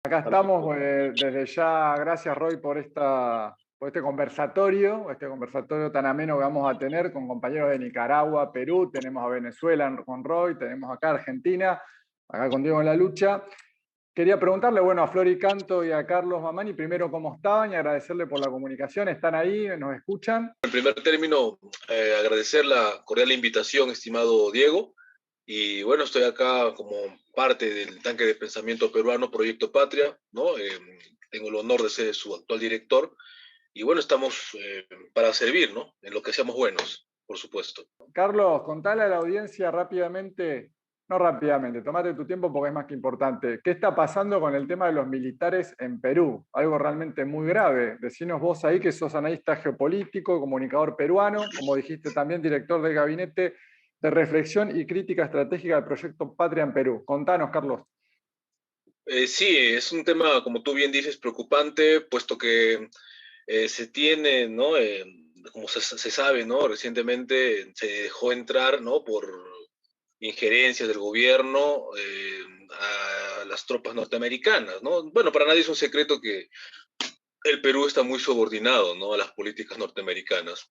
Acá estamos, desde ya, gracias Roy por este conversatorio tan ameno que vamos a tener con compañeros de Nicaragua, Perú, tenemos a Venezuela con Roy, tenemos acá Argentina, acá con Diego en la lucha. Quería preguntarle, bueno, a Flori Canto y a Carlos Mamani, primero cómo estaban y agradecerle por la comunicación. ¿Están ahí? ¿Nos escuchan? En primer término, agradecer la cordial invitación, estimado Diego. Y bueno, estoy acá como parte del tanque de pensamiento peruano Proyecto Patria, ¿no? Tengo el honor de ser su actual director. Y bueno, estamos para servir, ¿no? En lo que seamos buenos, por supuesto. Carlos, contale a la audiencia rápidamente, no rápidamente, tomate tu tiempo porque es más que importante. ¿Qué está pasando con el tema de los militares en Perú? Algo realmente muy grave. Decinos vos ahí que sos analista geopolítico, comunicador peruano, como dijiste también director del Gabinete de Reflexión y Crítica Estratégica del Proyecto Patria en Perú. Contanos, Carlos. Sí, es un tema, como tú bien dices, preocupante, puesto que se tiene, ¿no? Como se sabe, ¿no? Recientemente se dejó entrar, ¿no? Por injerencias del gobierno a las tropas norteamericanas, ¿no? Bueno, para nadie es un secreto que el Perú está muy subordinado, ¿no? A las políticas norteamericanas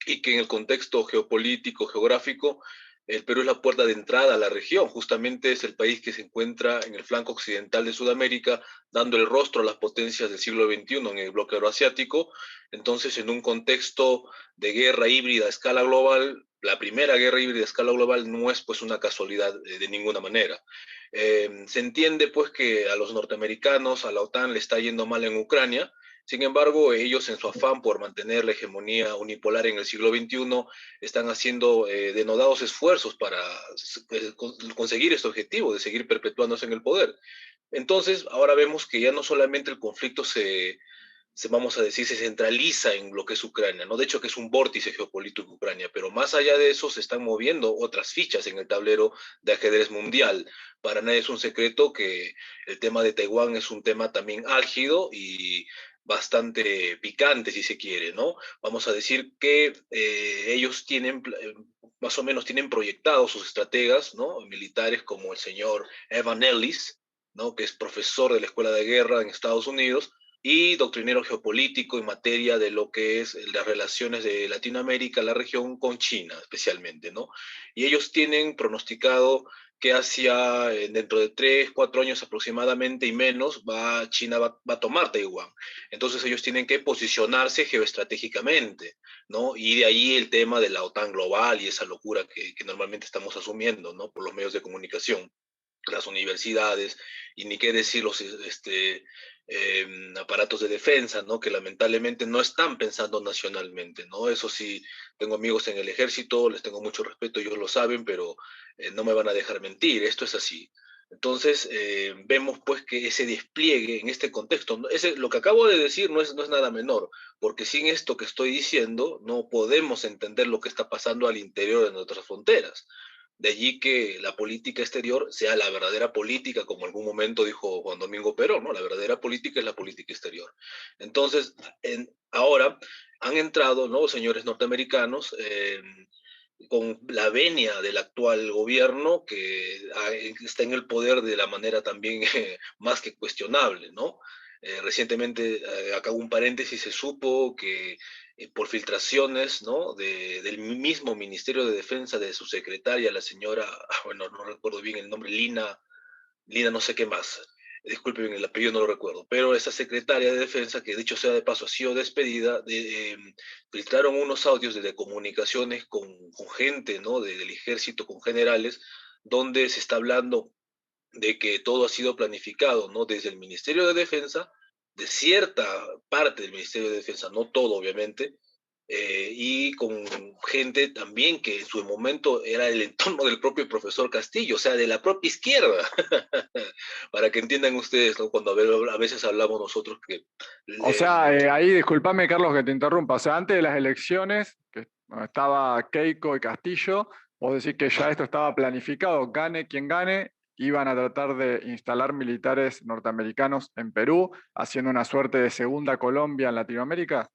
y que en el contexto geopolítico, geográfico, el Perú es la puerta de entrada a la región. Justamente es el país que se encuentra en el flanco occidental de Sudamérica, dando el rostro a las potencias del siglo XXI en el bloque euroasiático. Entonces, en un contexto de guerra híbrida a escala global, la primera guerra híbrida a escala global no es pues una casualidad de ninguna manera. Se entiende pues que a los norteamericanos, a la OTAN le está yendo mal en Ucrania. Sin embargo, ellos en su afán por mantener la hegemonía unipolar en el siglo XXI están haciendo denodados esfuerzos para conseguir este objetivo de seguir perpetuándose en el poder. Entonces, ahora vemos que ya no solamente el conflicto vamos a decir, se centraliza en lo que es Ucrania, ¿no? De hecho, que es un vórtice geopolítico en Ucrania, pero más allá de eso se están moviendo otras fichas en el tablero de ajedrez mundial. Para nadie es un secreto que el tema de Taiwán es un tema también álgido y bastante picante, si se quiere, ¿no? Vamos a decir que ellos tienen, más o menos, tienen proyectados sus estrategas, ¿no? Militares como el señor Evan Ellis, ¿no? Que es profesor de la Escuela de Guerra en Estados Unidos, y doctrinero geopolítico en materia de lo que es las relaciones de Latinoamérica, la región con China especialmente, ¿no? Y ellos tienen pronosticado que hacia dentro de 3, 4 años aproximadamente y menos, China va a tomar Taiwán. Entonces ellos tienen que posicionarse geoestratégicamente, ¿no? Y de ahí el tema de la OTAN global y esa locura que normalmente estamos asumiendo, ¿no? Por los medios de comunicación, las universidades, y ni qué decir los aparatos de defensa, ¿no? Que lamentablemente no están pensando nacionalmente, ¿no? Eso sí, tengo amigos en el ejército, les tengo mucho respeto, ellos lo saben, pero no me van a dejar mentir, esto es así. Entonces, vemos pues que ese despliegue en este contexto, ¿no? Lo que acabo de decir no es nada menor, porque sin esto que estoy diciendo no podemos entender lo que está pasando al interior de nuestras fronteras. De allí que la política exterior sea la verdadera política, como algún momento dijo Juan Domingo Perón, ¿no? La verdadera política es la política exterior. Entonces, ahora han entrado, ¿no? Señores norteamericanos con la venia del actual gobierno que está en el poder de la manera también más que cuestionable, ¿no? Recientemente, acá un paréntesis, se supo que por filtraciones, ¿no? Del mismo Ministerio de Defensa, de su secretaria, la señora, bueno, no recuerdo bien el nombre, Lina no sé qué más, disculpen, el apellido no lo recuerdo, pero esa secretaria de Defensa, que dicho sea de paso ha sido despedida, filtraron unos audios de comunicaciones con gente, ¿no? Del ejército, con generales, donde se está hablando de que todo ha sido planificado, ¿no? Desde el Ministerio de Defensa, de cierta parte del Ministerio de Defensa, no todo, obviamente, y con gente también que en su momento era el entorno del propio profesor Castillo, o sea, de la propia izquierda, para que entiendan ustedes, ¿no? Cuando a veces hablamos nosotros que O sea, ahí discúlpame, Carlos, que te interrumpa. O sea, antes de las elecciones, que estaba Keiko y Castillo, vos decís que ya esto estaba planificado, gane quien gane, iban a tratar de instalar militares norteamericanos en Perú, haciendo una suerte de segunda Colombia en Latinoamérica.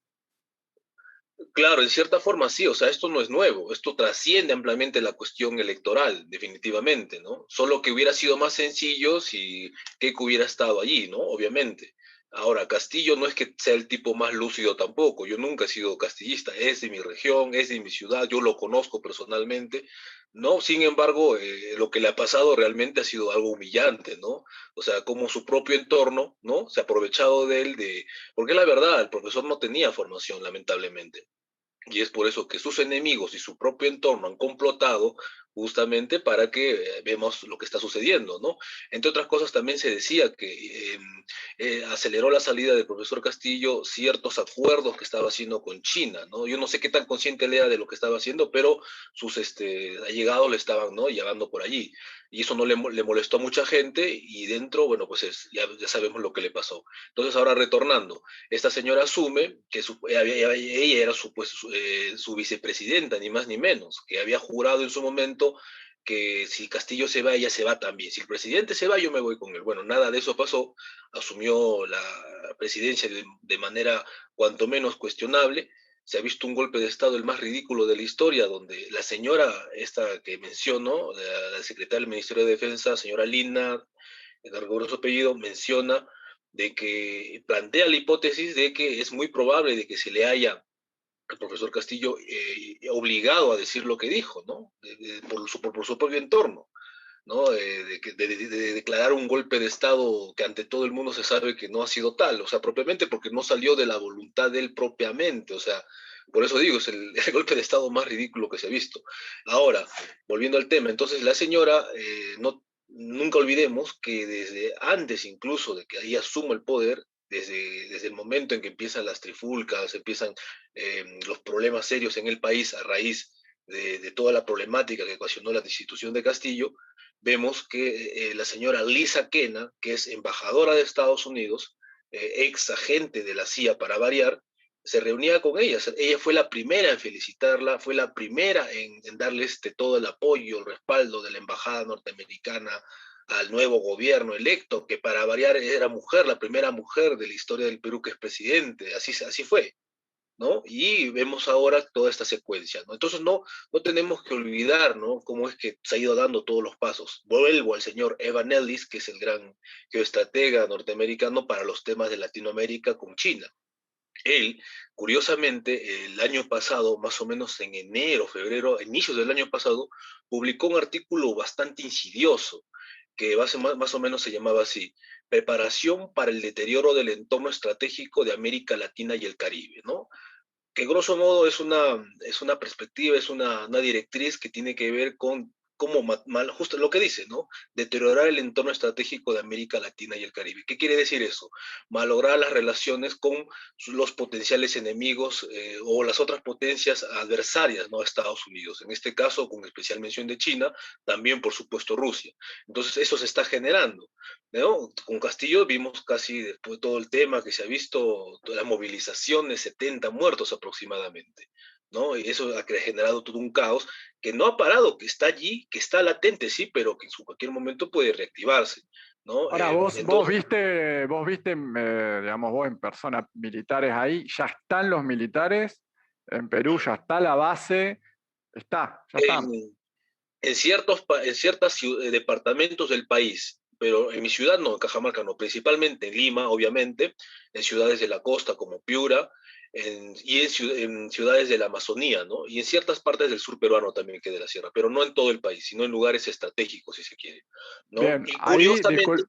Claro, en cierta forma sí, o sea, esto no es nuevo, esto trasciende ampliamente la cuestión electoral, definitivamente, ¿no? Solo que hubiera sido más sencillo si Keiko hubiera estado allí, ¿no? Obviamente. Ahora, Castillo no es que sea el tipo más lúcido tampoco, yo nunca he sido castillista, es de mi región, es de mi ciudad, yo lo conozco personalmente, ¿no? Sin embargo, lo que le ha pasado realmente ha sido algo humillante, ¿no? O sea, como su propio entorno, ¿no? Se ha aprovechado de él, porque la verdad, el profesor no tenía formación, lamentablemente. Y es por eso que sus enemigos y su propio entorno han complotado justamente para que vemos lo que está sucediendo, ¿no? Entre otras cosas, también se decía que aceleró la salida del profesor Castillo ciertos acuerdos que estaba haciendo con China, ¿no? Yo no sé qué tan consciente él era de lo que estaba haciendo, pero sus allegados le estaban, ¿no?, llevando por allí. Y eso no le molestó a mucha gente y dentro, bueno, pues ya sabemos lo que le pasó. Entonces, ahora retornando, esta señora asume que ella era su vicepresidenta, ni más ni menos, que había jurado en su momento que si Castillo se va, ella se va también. Si el presidente se va, yo me voy con él. Bueno, nada de eso pasó. Asumió la presidencia de manera cuanto menos cuestionable. Se ha visto un golpe de Estado el más ridículo de la historia, donde la señora, esta que menciono, la secretaria del Ministerio de Defensa, señora Lina, el riguroso apellido, menciona de que plantea la hipótesis de que es muy probable de que se le haya al profesor Castillo obligado a decir lo que dijo, ¿no? Por su propio entorno, ¿no? De declarar un golpe de Estado que ante todo el mundo se sabe que no ha sido tal, o sea, propiamente porque no salió de la voluntad de él propiamente, o sea, por eso digo, es el golpe de Estado más ridículo que se ha visto. Ahora, volviendo al tema, entonces la señora, nunca olvidemos que desde antes incluso de que ella asuma el poder, desde el momento en que empiezan las trifulcas, empiezan los problemas serios en el país a raíz de toda la problemática que ocasionó la destitución de Castillo, vemos que la señora Lisa Kena, que es embajadora de Estados Unidos, ex agente de la CIA para variar, se reunía con ella. Ella fue la primera en felicitarla, fue la primera en darle todo el apoyo, el respaldo de la embajada norteamericana al nuevo gobierno electo, que para variar era mujer, la primera mujer de la historia del Perú que es presidente. Así fue, ¿no? Y vemos ahora toda esta secuencia, ¿no? Entonces no tenemos que olvidar, ¿no?, cómo es que se ha ido dando todos los pasos. Vuelvo al señor Evan Ellis, que es el gran geoestratega norteamericano para los temas de Latinoamérica con China. Él, curiosamente, el año pasado, más o menos en enero, febrero, inicios del año pasado, publicó un artículo bastante insidioso que más o menos se llamaba así: Preparación para el deterioro del entorno estratégico de América Latina y el Caribe, ¿no? Que grosso modo es una perspectiva, es una directriz que tiene que ver con cómo, justo lo que dice, ¿no? Deteriorar el entorno estratégico de América Latina y el Caribe. ¿Qué quiere decir eso? Malograr las relaciones con los potenciales enemigos o las otras potencias adversarias, ¿no?, a Estados Unidos. En este caso, con especial mención de China, también, por supuesto, Rusia. Entonces, eso se está generando, ¿no? Con Castillo vimos casi después todo el tema que se ha visto, todas las movilizaciones, 70 muertos aproximadamente, ¿no? Y eso ha generado todo un caos que no ha parado, que está allí, que está latente, sí, pero que en su cualquier momento puede reactivarse, ¿no? Ahora, Entonces, vos viste, digamos, vos en persona, militares ahí, ya están los militares en Perú, ya está la base, ya están. en, en ciertos departamentos del país, pero en mi ciudad no, en Cajamarca no, principalmente en Lima, obviamente, en ciudades de la costa como Piura, en ciudades de la Amazonía, ¿no? Y en ciertas partes del sur peruano también, que de la sierra, pero no en todo el país, sino en lugares estratégicos, si se quiere, ¿no? Bien, Y ahí, curiosamente,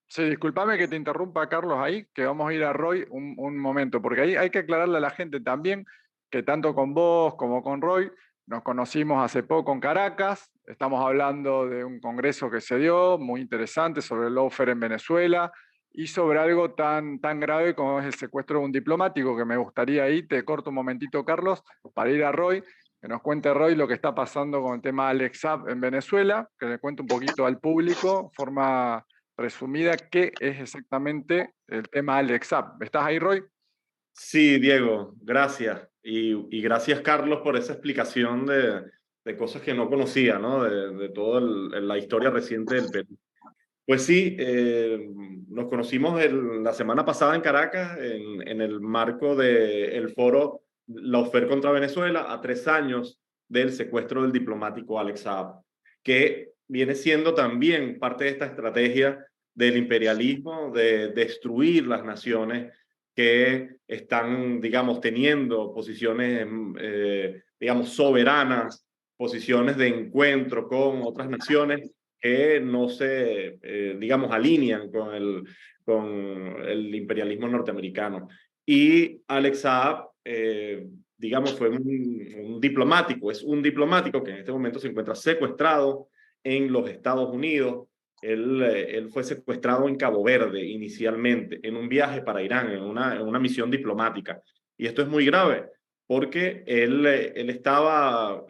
sí, discúlpame que te interrumpa, Carlos, ahí, que vamos a ir a Roy un momento, porque ahí hay que aclararle a la gente también que tanto con vos como con Roy nos conocimos hace poco en Caracas, estamos hablando de un congreso que se dio, muy interesante, sobre el lawfare en Venezuela y sobre algo tan grave como es el secuestro de un diplomático, que me gustaría ahí, te corto un momentito, Carlos, para ir a Roy, que nos cuente Roy lo que está pasando con el tema Alex Saab en Venezuela, que le cuente un poquito al público, forma resumida, qué es exactamente el tema Alex Saab. ¿Estás ahí, Roy? Sí, Diego, gracias. Y gracias, Carlos, por esa explicación de cosas que no conocía, ¿no? De toda la historia reciente del Perú. Pues sí, nos conocimos la semana pasada en Caracas en el marco del foro lawfare contra Venezuela a 3 años del secuestro del diplomático Alex Saab, que viene siendo también parte de esta estrategia del imperialismo de destruir las naciones que están, digamos, teniendo posiciones, digamos, soberanas, posiciones de encuentro con otras naciones que no se, digamos, alinean con el imperialismo norteamericano. Y Alex Saab, digamos, fue un diplomático, es un diplomático que en este momento se encuentra secuestrado en los Estados Unidos. Él fue secuestrado en Cabo Verde inicialmente, en un viaje para Irán, en una misión diplomática. Y esto es muy grave, porque él estaba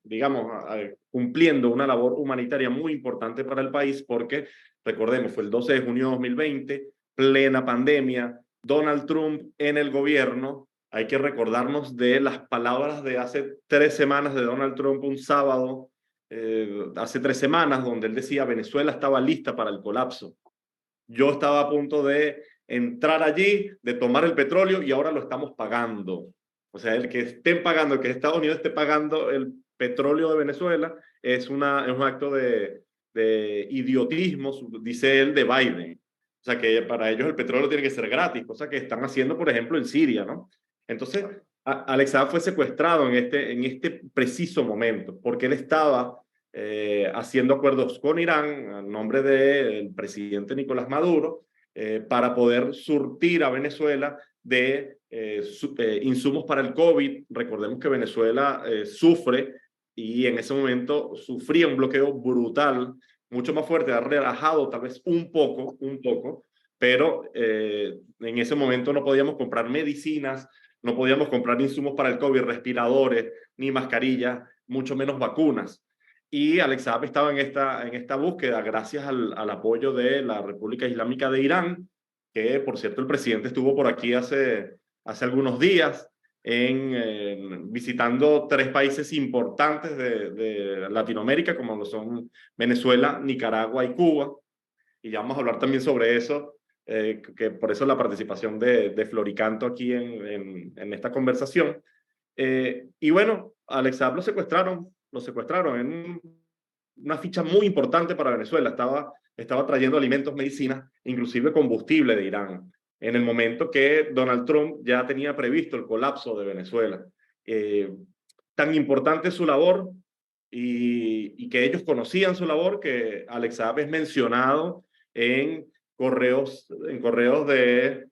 digamos, cumpliendo una labor humanitaria muy importante para el país, porque, recordemos, fue el 12 de junio de 2020, plena pandemia, Donald Trump en el gobierno. Hay que recordarnos de las palabras de hace 3 semanas de Donald Trump, un sábado, hace 3 semanas, donde él decía Venezuela estaba lista para el colapso. Yo estaba a punto de entrar allí, de tomar el petróleo y ahora lo estamos pagando. O sea, el que estén pagando, el que Estados Unidos esté pagando el petróleo de Venezuela es un acto de idiotismo, dice él, de Biden. O sea, que para ellos el petróleo tiene que ser gratis, cosa que están haciendo, por ejemplo, en Siria, ¿no? Entonces, Alex Saab fue secuestrado en este preciso momento, porque él estaba haciendo acuerdos con Irán a nombre del presidente Nicolás Maduro para poder surtir a Venezuela de insumos para el COVID. Recordemos que Venezuela sufre y en ese momento sufría un bloqueo brutal, mucho más fuerte, ha relajado tal vez un poco, pero en ese momento no podíamos comprar medicinas, no podíamos comprar insumos para el COVID, respiradores, ni mascarillas, mucho menos vacunas. Y Alex Saab estaba en esta búsqueda gracias al apoyo de la República Islámica de Irán, que por cierto el presidente estuvo por aquí hace algunos días visitando 3 países importantes de Latinoamérica, como lo son Venezuela, Nicaragua y Cuba. Y ya vamos a hablar también sobre eso, que por eso la participación de Floricanto aquí en esta conversación. Y bueno, Alex Saab lo secuestraron en una ficha muy importante para Venezuela. Estaba trayendo alimentos, medicinas, inclusive combustible de Irán, en el momento que Donald Trump ya tenía previsto el colapso de Venezuela. Tan importante es su labor y que ellos conocían su labor, que Alex Saab es mencionado en correos de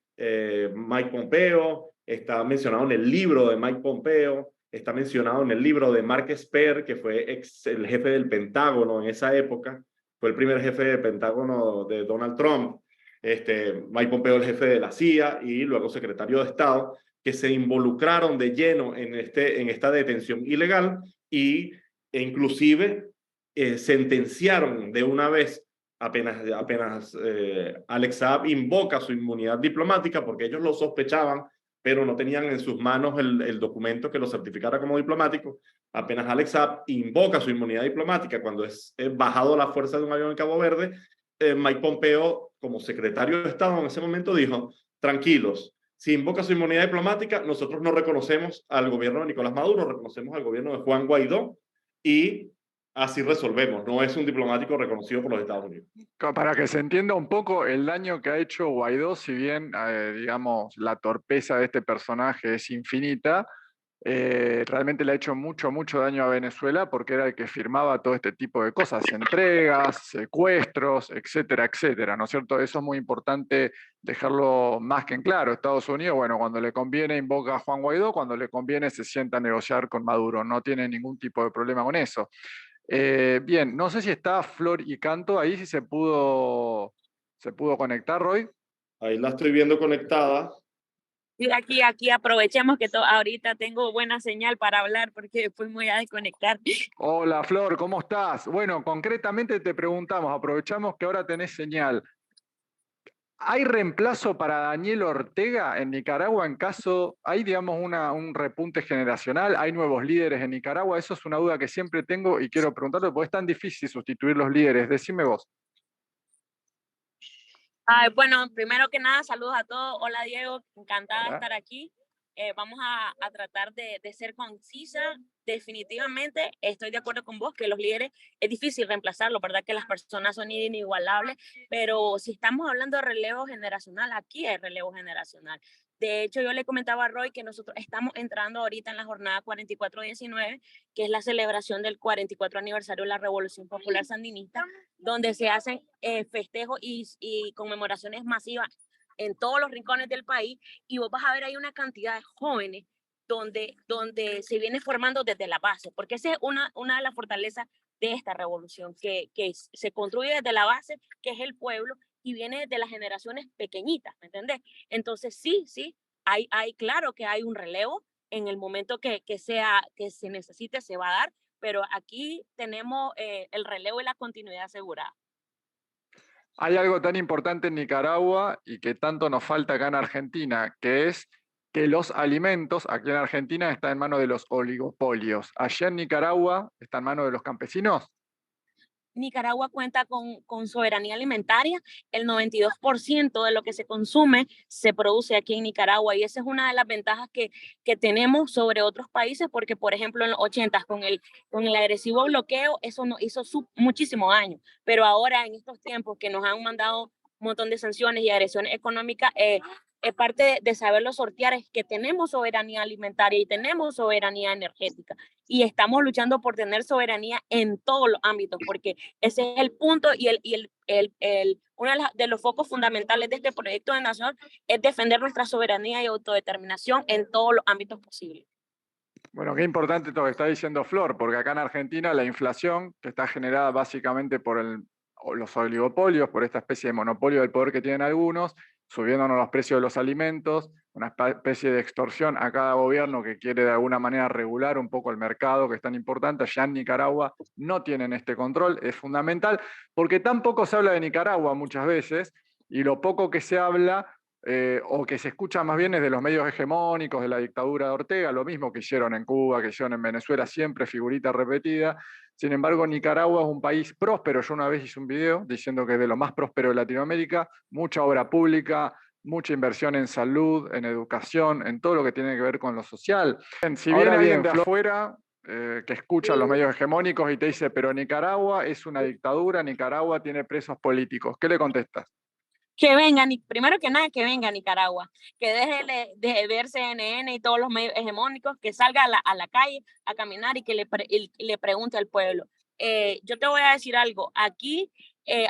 Mike Pompeo, está mencionado en el libro de Mike Pompeo, está mencionado en el libro de Mark Esper, que fue el jefe del Pentágono en esa época, fue el primer jefe del Pentágono de Donald Trump. Mike Pompeo, el jefe de la CIA y luego secretario de Estado, que se involucraron de lleno en esta detención ilegal e inclusive sentenciaron de una vez apenas Alex Saab invoca su inmunidad diplomática, porque ellos lo sospechaban, pero no tenían en sus manos el documento que lo certificara como diplomático. Apenas Alex Saab invoca su inmunidad diplomática cuando es bajado a la fuerza de un avión en Cabo Verde, Mike Pompeo, como secretario de Estado en ese momento, dijo, tranquilos, si invoca su inmunidad diplomática, nosotros no reconocemos al gobierno de Nicolás Maduro, reconocemos al gobierno de Juan Guaidó y así resolvemos. No es un diplomático reconocido por los Estados Unidos. Para que se entienda un poco el daño que ha hecho Guaidó, si bien, digamos, la torpeza de este personaje es infinita, realmente le ha hecho mucho daño a Venezuela, porque era el que firmaba todo este tipo de cosas, entregas, secuestros, etcétera, etcétera, ¿no es cierto? Eso es muy importante dejarlo más que en claro. Estados Unidos, bueno, cuando le conviene invoca a Juan Guaidó, cuando le conviene se sienta a negociar con Maduro, no tiene ningún tipo de problema con eso. Bien, no sé si está Flor y Canto ahí, si se pudo conectar, Roy. Ahí la estoy viendo conectada. Y aquí aprovechemos que ahorita tengo buena señal para hablar, porque después me voy a desconectar. Hola Flor, ¿cómo estás? Bueno, concretamente te preguntamos, aprovechamos que ahora tenés señal. ¿Hay reemplazo para Daniel Ortega en Nicaragua en caso, hay digamos un repunte generacional, hay nuevos líderes en Nicaragua? Eso es una duda que siempre tengo y quiero preguntarte, porque es tan difícil sustituir los líderes. Decime vos. Bueno, primero que nada, saludos a todos. Hola Diego, encantada de estar aquí. vamos a tratar de ser concisa. Definitivamente estoy de acuerdo con vos que los líderes es difícil reemplazarlo, ¿verdad? Que las personas son inigualables, pero si estamos hablando de relevo generacional, aquí hay relevo generacional. De hecho, yo le comentaba a Roy que nosotros estamos entrando ahorita en la jornada 4419, que es la celebración del 44 aniversario de la Revolución Popular Sandinista, donde se hacen festejos y conmemoraciones masivas en todos los rincones del país, y vos vas a ver ahí una cantidad de jóvenes donde se viene formando desde la base, porque esa es una de las fortalezas de esta revolución, que se construye desde la base, que es el pueblo, y viene de las generaciones pequeñitas, ¿me entendés? Entonces sí, claro que hay un relevo en el momento que se necesite, se va a dar, pero aquí tenemos el relevo y la continuidad asegurada. Hay algo tan importante en Nicaragua y que tanto nos falta acá en Argentina, que es que los alimentos aquí en Argentina están en manos de los oligopolios. Allá en Nicaragua está en manos de los campesinos. Nicaragua cuenta con soberanía alimentaria. El 92% de lo que se consume se produce aquí en Nicaragua, y esa es una de las ventajas que tenemos sobre otros países, porque por ejemplo en los 80 con el agresivo bloqueo eso nos hizo muchísimo daño, pero ahora en estos tiempos que nos han mandado un montón de sanciones y agresiones económicas, es parte de saberlo sortear, es que tenemos soberanía alimentaria y tenemos soberanía energética, y estamos luchando por tener soberanía en todos los ámbitos, porque ese es el punto y uno de los focos fundamentales de este proyecto de nación es defender nuestra soberanía y autodeterminación en todos los ámbitos posibles. Bueno, qué importante todo lo que está diciendo Flor, porque acá en Argentina la inflación, que está generada básicamente por los oligopolios, por esta especie de monopolio del poder que tienen algunos, subiéndonos los precios de los alimentos, una especie de extorsión a cada gobierno que quiere de alguna manera regular un poco el mercado, que es tan importante. Allá en Nicaragua no tienen este control, es fundamental, porque tampoco se habla de Nicaragua muchas veces, y lo poco que se habla o que se escucha más bien es de los medios hegemónicos de la dictadura de Ortega, lo mismo que hicieron en Cuba, que hicieron en Venezuela, siempre figurita repetida. Sin embargo, Nicaragua es un país próspero. Yo una vez hice un video diciendo que es de lo más próspero de Latinoamérica, mucha obra pública, mucha inversión en salud, en educación, en todo lo que tiene que ver con lo social. Si viene alguien de afuera que escucha los medios hegemónicos y te dice, pero Nicaragua es una dictadura, Nicaragua tiene presos políticos, ¿qué le contestas? Que venga, primero que nada, que venga a Nicaragua, que deje de ver CNN y todos los medios hegemónicos, que salga a la calle a caminar y que le pregunte al pueblo. Yo te voy a decir algo, aquí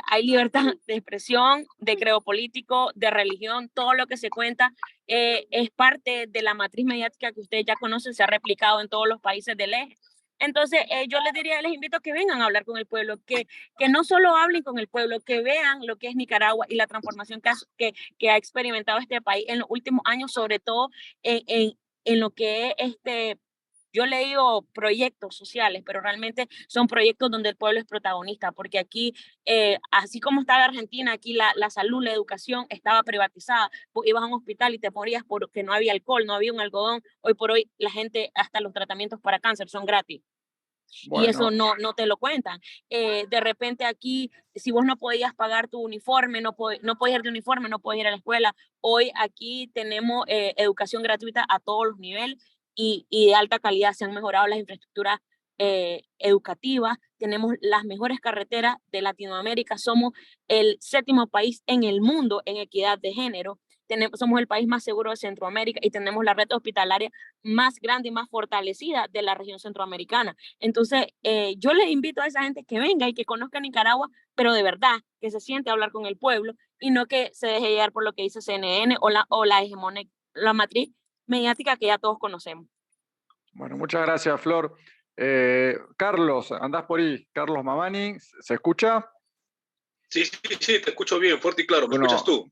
hay libertad de expresión, de credo político, de religión, todo lo que se cuenta es parte de la matriz mediática que ustedes ya conocen, se ha replicado en todos los países del eje. Entonces, yo les invito a que vengan a hablar con el pueblo, que no solo hablen con el pueblo, que vean lo que es Nicaragua y la transformación que ha experimentado este país en los últimos años, sobre todo en lo que es yo le digo proyectos sociales, pero realmente son proyectos donde el pueblo es protagonista, porque aquí, así como estaba Argentina, aquí la salud, la educación estaba privatizada. Vos ibas a un hospital y te morías porque no había alcohol, no había un algodón. Hoy por hoy la gente, hasta los tratamientos para cáncer son gratis. Bueno. Y eso no te lo cuentan. De repente aquí, si vos no podías pagar tu uniforme, no podías ir de uniforme, no podías ir a la escuela. Hoy aquí tenemos educación gratuita a todos los niveles y de alta calidad. Se han mejorado las infraestructuras educativas, tenemos las mejores carreteras de Latinoamérica, somos el 7º país en el mundo en equidad de género. Somos el país más seguro de Centroamérica y tenemos la red hospitalaria más grande y más fortalecida de la región centroamericana. Entonces, yo les invito a esa gente que venga y que conozca Nicaragua, pero de verdad, que se siente a hablar con el pueblo y no que se deje llevar por lo que dice CNN o la matriz mediática que ya todos conocemos. Bueno, muchas gracias, Flor. Carlos, andás por ahí. Carlos Mamani, ¿se escucha? Sí, te escucho bien, fuerte y claro. ¿Me escuchas tú?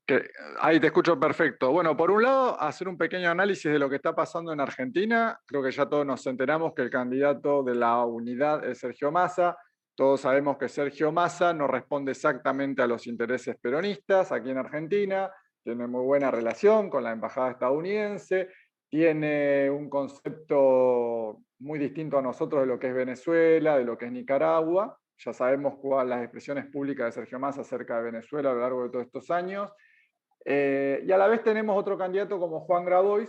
Ahí te escucho perfecto. Bueno, por un lado, hacer un pequeño análisis de lo que está pasando en Argentina. Creo que ya todos nos enteramos que el candidato de la unidad es Sergio Massa. Todos sabemos que Sergio Massa no responde exactamente a los intereses peronistas aquí en Argentina. Tiene muy buena relación con la embajada estadounidense. Tiene un concepto muy distinto a nosotros de lo que es Venezuela, de lo que es Nicaragua. Ya sabemos cuáles las expresiones públicas de Sergio Massa acerca de Venezuela a lo largo de todos estos años. Y a la vez tenemos otro candidato como Juan Grabois,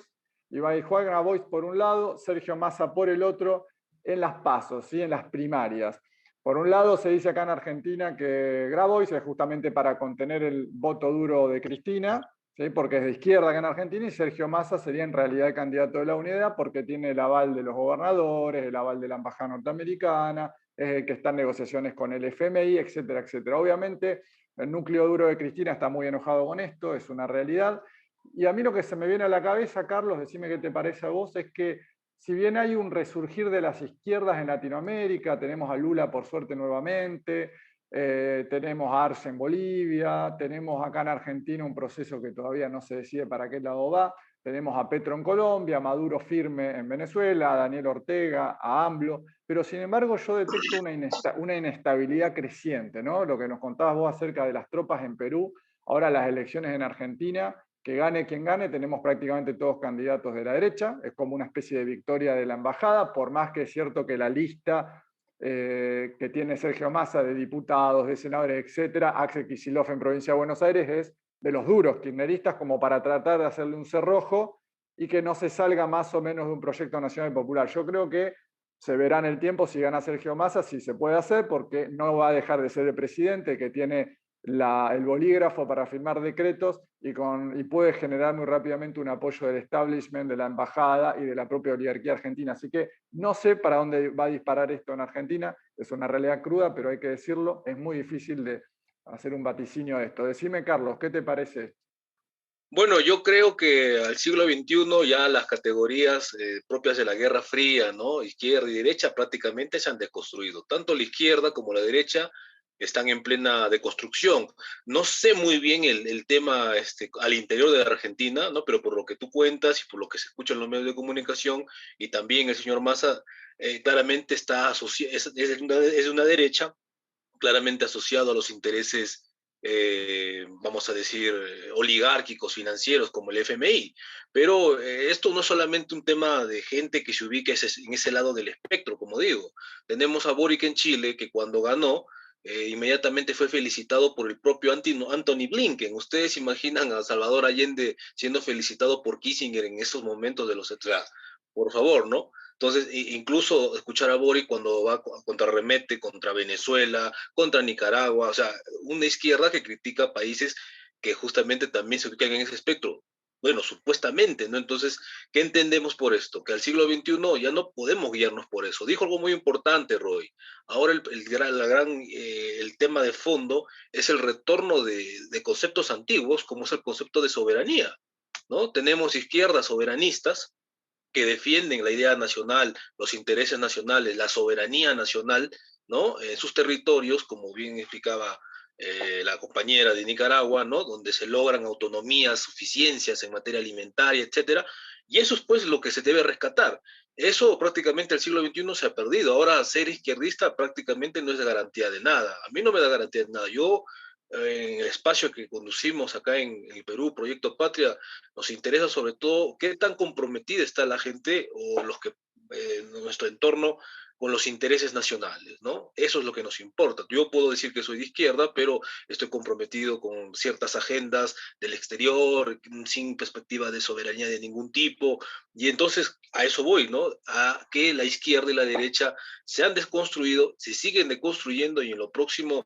y va a ir Juan Grabois por un lado, Sergio Massa por el otro, en las PASO, ¿sí? En las primarias. Por un lado se dice acá en Argentina que Grabois es justamente para contener el voto duro de Cristina, ¿sí? Porque es de izquierda acá en Argentina, y Sergio Massa sería en realidad el candidato de la unidad porque tiene el aval de los gobernadores, el aval de la embajada norteamericana, es el que está en negociaciones con el FMI, etcétera, etcétera. Obviamente el núcleo duro de Cristina está muy enojado con esto, es una realidad. Y a mí lo que se me viene a la cabeza, Carlos, decime qué te parece a vos, es que si bien hay un resurgir de las izquierdas en Latinoamérica, tenemos a Lula por suerte nuevamente, tenemos a Arce en Bolivia, tenemos acá en Argentina un proceso que todavía no se decide para qué lado va, tenemos a Petro en Colombia, a Maduro firme en Venezuela, a Daniel Ortega, a AMLO, pero sin embargo yo detecto una inestabilidad creciente, ¿no? Lo que nos contabas vos acerca de las tropas en Perú, ahora las elecciones en Argentina, que gane quien gane, tenemos prácticamente todos candidatos de la derecha, es como una especie de victoria de la embajada, por más que es cierto que la lista que tiene Sergio Massa de diputados, de senadores, etcétera, Axel Kicillof en Provincia de Buenos Aires es de los duros kirchneristas como para tratar de hacerle un cerrojo y que no se salga más o menos de un proyecto nacional y popular. Yo creo que se verá en el tiempo si gana Sergio Massa, si se puede hacer, porque no va a dejar de ser el presidente que tiene el bolígrafo para firmar decretos y puede generar muy rápidamente un apoyo del establishment, de la embajada y de la propia oligarquía argentina. Así que no sé para dónde va a disparar esto en Argentina, es una realidad cruda, pero hay que decirlo, es muy difícil de hacer un vaticinio de esto. Decime, Carlos, ¿qué te parece? Bueno, yo creo que al siglo XXI ya las categorías propias de la Guerra Fría, ¿no? Izquierda y derecha prácticamente se han deconstruido. Tanto la izquierda como la derecha están en plena deconstrucción. No sé muy bien el tema al interior de la Argentina, ¿no? Pero por lo que tú cuentas y por lo que se escucha en los medios de comunicación y también el señor Massa claramente es una derecha claramente asociado a los intereses, vamos a decir, oligárquicos, financieros, como el FMI. Pero esto no es solamente un tema de gente que se ubica en ese lado del espectro, como digo. Tenemos a Boric en Chile, que cuando ganó, inmediatamente fue felicitado por el propio Anthony Blinken. Ustedes imaginan a Salvador Allende siendo felicitado por Kissinger en esos momentos de los... Por favor, ¿no? Entonces, incluso escuchar a Boric cuando va contrarremete contra Venezuela, contra Nicaragua, o sea, una izquierda que critica países que justamente también se ubican en ese espectro. Bueno, supuestamente, ¿no? Entonces, ¿qué entendemos por esto? Que al siglo XXI ya no podemos guiarnos por eso. Dijo algo muy importante, Roy. Ahora el tema de fondo es el retorno de conceptos antiguos, como es el concepto de soberanía, ¿no? Tenemos izquierdas soberanistas, que defienden la idea nacional, los intereses nacionales, la soberanía nacional, ¿no? En sus territorios, como bien explicaba la compañera de Nicaragua, ¿no? Donde se logran autonomías, suficiencias en materia alimentaria, etcétera. Y eso es pues lo que se debe rescatar. Eso prácticamente el siglo XXI se ha perdido. Ahora ser izquierdista prácticamente no es de garantía de nada. A mí no me da garantía de nada. Yo en el espacio que conducimos acá en el Perú, Proyecto Patria, nos interesa sobre todo qué tan comprometida está la gente o los que nuestro entorno con los intereses nacionales, ¿no? Eso es lo que nos importa. Yo puedo decir que soy de izquierda, pero estoy comprometido con ciertas agendas del exterior, sin perspectiva de soberanía de ningún tipo, y entonces a eso voy, ¿no? A que la izquierda y la derecha se han desconstruido, se siguen deconstruyendo y en lo próximo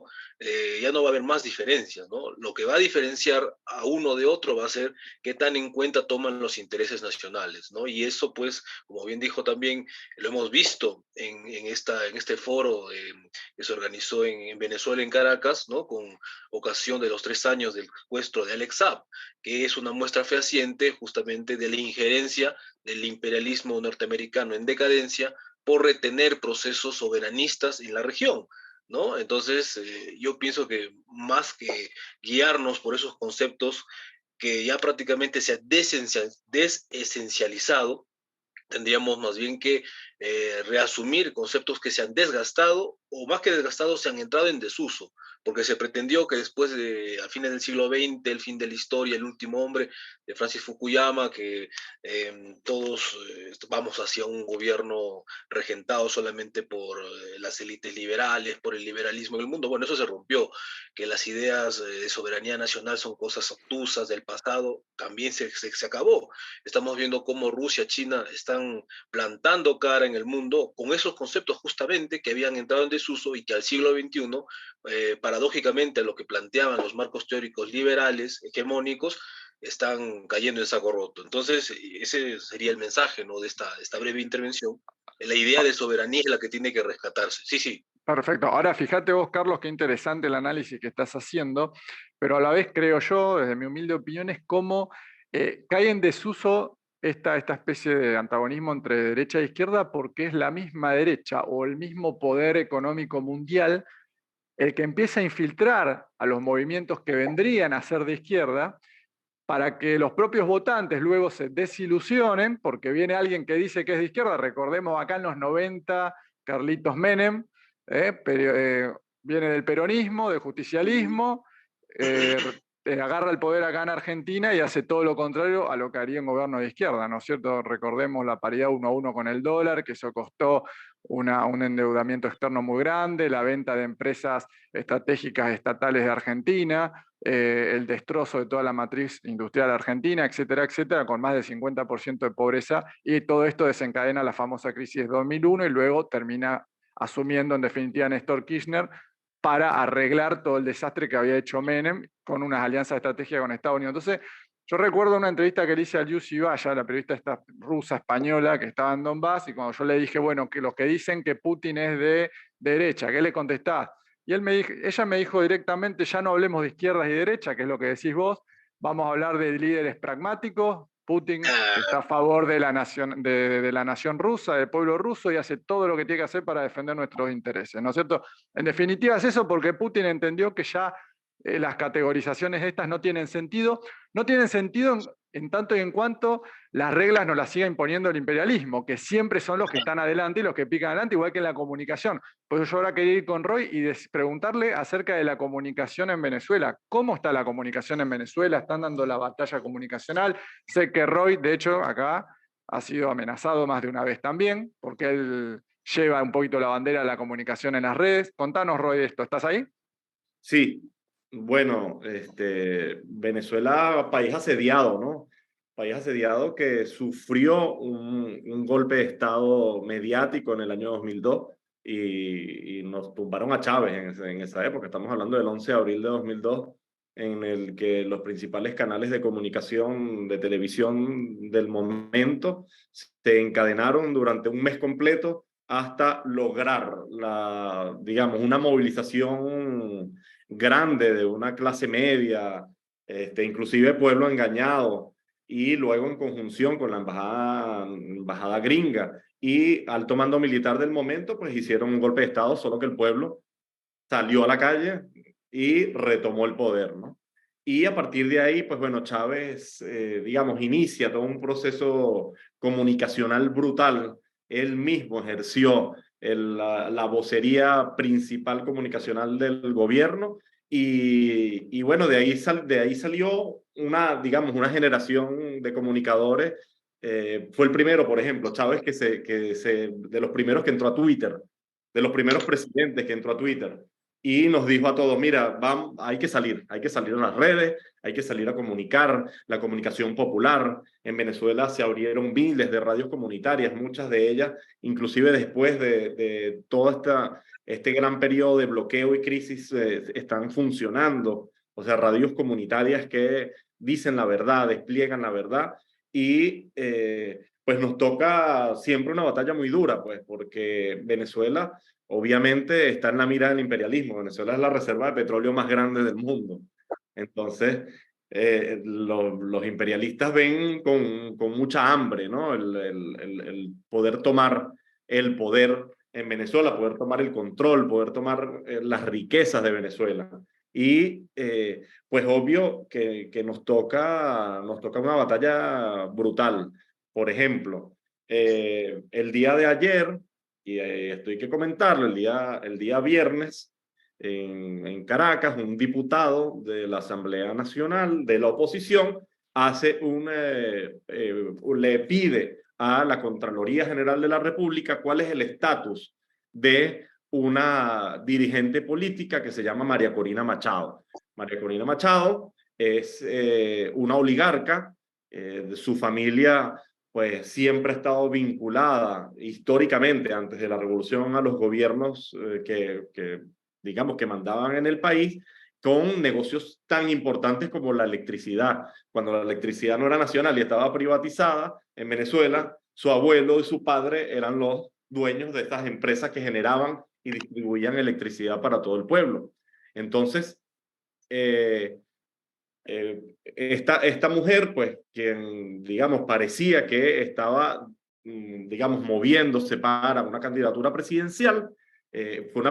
ya no va a haber más diferencias, ¿no? Lo que va a diferenciar a uno de otro va a ser qué tan en cuenta toman los intereses nacionales, ¿no? Y eso, pues, como bien dijo también, lo hemos visto en este foro que se organizó en Venezuela, en Caracas, ¿no? Con ocasión de los 3 años del secuestro de Alex Saab, que es una muestra fehaciente justamente de la injerencia del imperialismo norteamericano en decadencia por retener procesos soberanistas en la región, ¿no? Entonces, yo pienso que más que guiarnos por esos conceptos que ya prácticamente se ha desesencializado, tendríamos más bien que reasumir conceptos que se han desgastado, o más que desgastado, se han entrado en desuso, porque se pretendió que después de, a fines del siglo XX, el fin de la historia, el último hombre, de Francis Fukuyama, que todos vamos hacia un gobierno regentado solamente por las élites liberales, por el liberalismo en el mundo. Bueno, eso se rompió, que las ideas de soberanía nacional son cosas obtusas del pasado, también se acabó. Estamos viendo cómo Rusia, China están plantando cara en el mundo con esos conceptos justamente que habían entrado en desuso y que al siglo XXI, paradójicamente a lo que planteaban los marcos teóricos liberales, hegemónicos, están cayendo en saco roto. Entonces, ese sería el mensaje, ¿no?, de esta breve intervención. La idea de soberanía es la que tiene que rescatarse. Sí, sí. Perfecto. Ahora fíjate vos, Carlos, qué interesante el análisis que estás haciendo, pero a la vez creo yo, desde mi humilde opinión, es cómo cae en desuso esta especie de antagonismo entre derecha e izquierda porque es la misma derecha o el mismo poder económico mundial el que empieza a infiltrar a los movimientos que vendrían a ser de izquierda para que los propios votantes luego se desilusionen porque viene alguien que dice que es de izquierda. Recordemos acá en los 90, Carlitos Menem, viene del peronismo, del justicialismo, agarra el poder acá en Argentina y hace todo lo contrario a lo que haría un gobierno de izquierda, ¿no es cierto? Recordemos la paridad 1-1 con el dólar, que eso costó un endeudamiento externo muy grande, la venta de empresas estratégicas estatales de Argentina, el destrozo de toda la matriz industrial argentina, etcétera, etcétera, con más del 50% de pobreza, y todo esto desencadena la famosa crisis de 2001 y luego termina asumiendo en definitiva Néstor Kirchner para arreglar todo el desastre que había hecho Menem con unas alianzas estratégicas con Estados Unidos. Entonces, yo recuerdo una entrevista que le hice a Lucy Vaya, la periodista esta rusa española que estaba en Donbass, y cuando yo le dije, bueno, que los que dicen que Putin es de derecha, ¿qué le contestás? Y ella me dijo directamente, ya no hablemos de izquierdas y derecha, que es lo que decís vos, vamos a hablar de líderes pragmáticos. Putin está a favor de la nación rusa, del pueblo ruso, y hace todo lo que tiene que hacer para defender nuestros intereses, ¿no es cierto? En definitiva es eso, porque Putin entendió que ya las categorizaciones estas no tienen sentido en tanto y en cuanto las reglas nos las siga imponiendo el imperialismo, que siempre son los que están adelante y los que pican adelante, igual que en la comunicación. Por eso yo ahora quería ir con Roy y preguntarle acerca de la comunicación en Venezuela. ¿Cómo está la comunicación en Venezuela? ¿Están dando la batalla comunicacional? Sé que Roy, de hecho, acá ha sido amenazado más de una vez también, porque él lleva un poquito la bandera de la comunicación en las redes. Contanos, Roy, de esto. ¿Estás ahí? Sí, bueno, Venezuela, país asediado, ¿no? País asediado que sufrió un golpe de Estado mediático en el año 2002 y nos tumbaron a Chávez en esa época. Estamos hablando del 11 de abril de 2002, en el que los principales canales de comunicación, de televisión del momento, se encadenaron durante un mes completo hasta lograr digamos, una movilización grande de una clase media, inclusive pueblo engañado, y luego en conjunción con la embajada gringa y alto mando militar del momento, pues hicieron un golpe de Estado, solo que el pueblo salió a la calle y retomó el poder, ¿no? Y a partir de ahí, pues bueno, Chávez, digamos, inicia todo un proceso comunicacional brutal. Él mismo ejerció la vocería principal comunicacional del gobierno y bueno, de ahí salió digamos, una generación de comunicadores. Fue el primero, por ejemplo, Chávez, de los primeros que entró a Twitter, de los primeros presidentes que entró a Twitter y nos dijo a todos, mira, hay que salir a las redes, hay que salir a comunicar, la comunicación popular. En Venezuela se abrieron miles de radios comunitarias, muchas de ellas, inclusive después de todo este gran periodo de bloqueo y crisis, están funcionando. O sea, radios comunitarias que dicen la verdad, despliegan la verdad y pues nos toca siempre una batalla muy dura, pues, porque Venezuela obviamente está en la mira del imperialismo. Venezuela es la reserva de petróleo más grande del mundo. Entonces, los imperialistas ven con mucha hambre, ¿no? El poder tomar el poder en Venezuela, poder tomar el control, poder tomar las riquezas de Venezuela. Y pues obvio que nos toca una batalla brutal. Por ejemplo, el día de ayer, y esto hay que comentarlo, el día viernes, en Caracas, un diputado de la Asamblea Nacional de la oposición le pide a la Contraloría General de la República cuál es el estatus de una dirigente política que se llama María Corina Machado. María Corina Machado es una oligarca, su familia pues siempre ha estado vinculada históricamente antes de la revolución a los gobiernos digamos que mandaban en el país, con negocios tan importantes como la electricidad. Cuando la electricidad no era nacional y estaba privatizada en Venezuela, su abuelo y su padre eran los dueños de estas empresas que generaban y distribuían electricidad para todo el pueblo. Entonces, esta mujer, pues, quien, digamos, parecía que estaba, digamos, moviéndose para una candidatura presidencial, fue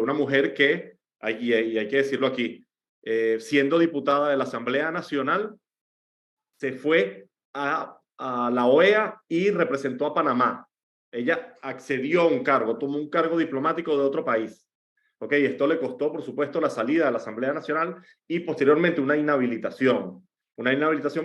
una mujer que, y hay que decirlo aquí, siendo diputada de la Asamblea Nacional, se fue a la OEA y representó a Panamá. Ella accedió a un cargo, tomó un cargo diplomático de otro país. ¿Ok? Esto le costó, por supuesto, la salida de la Asamblea Nacional y posteriormente una inhabilitación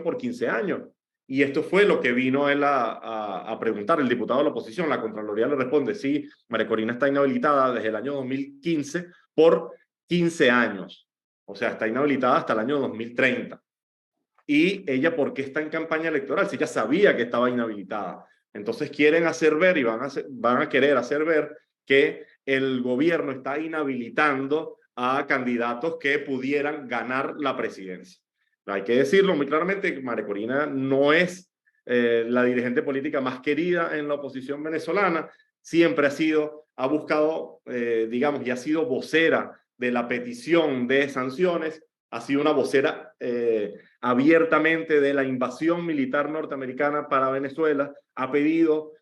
por 15 años. Y esto fue lo que vino él a preguntar, el diputado de la oposición. La Contraloría le responde, sí, María Corina está inhabilitada desde el año 2015 por 15 años. O sea, está inhabilitada hasta el año 2030. Y ella, ¿por qué está en campaña electoral? Si ella sabía que estaba inhabilitada. Entonces quieren hacer ver y van a querer hacer ver que el gobierno está inhabilitando a candidatos que pudieran ganar la presidencia. Hay que decirlo muy claramente, María Corina no es la dirigente política más querida en la oposición venezolana, siempre ha buscado, digamos, y ha sido vocera de la petición de sanciones, ha sido una vocera abiertamente de la invasión militar norteamericana para Venezuela, ha pedido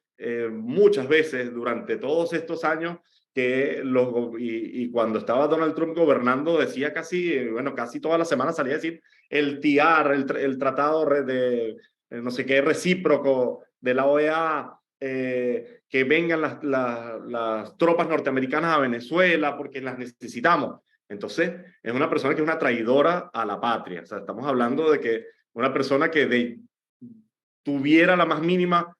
muchas veces durante todos estos años que y cuando estaba Donald Trump gobernando decía casi toda la semana salía a decir el TIAR, el tratado de no sé qué recíproco de la OEA, que vengan las tropas norteamericanas a Venezuela porque las necesitamos. Entonces es una persona que es una traidora a la patria. O sea, estamos hablando de que una persona que tuviera la más mínima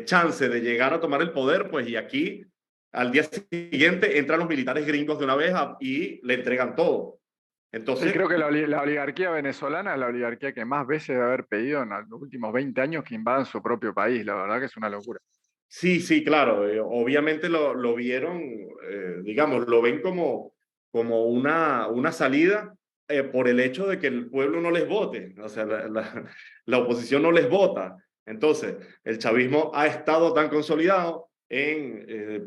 chance de llegar a tomar el poder, pues, y aquí al día siguiente entran los militares gringos de una vez y le entregan todo. Entonces, sí, creo que la oligarquía venezolana es la oligarquía que más veces debe haber pedido en los últimos 20 años que invadan su propio país. La verdad que es una locura. Sí, sí, claro. Obviamente lo vieron, digamos, lo ven como una salida por el hecho de que el pueblo no les vote. O sea, la oposición no les vota. Entonces, el chavismo ha estado tan consolidado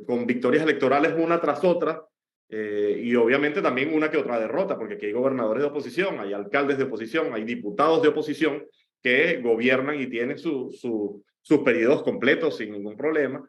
con victorias electorales una tras otra, y obviamente también una que otra derrota, porque aquí hay gobernadores de oposición, hay alcaldes de oposición, hay diputados de oposición que gobiernan y tienen sus periodos completos sin ningún problema,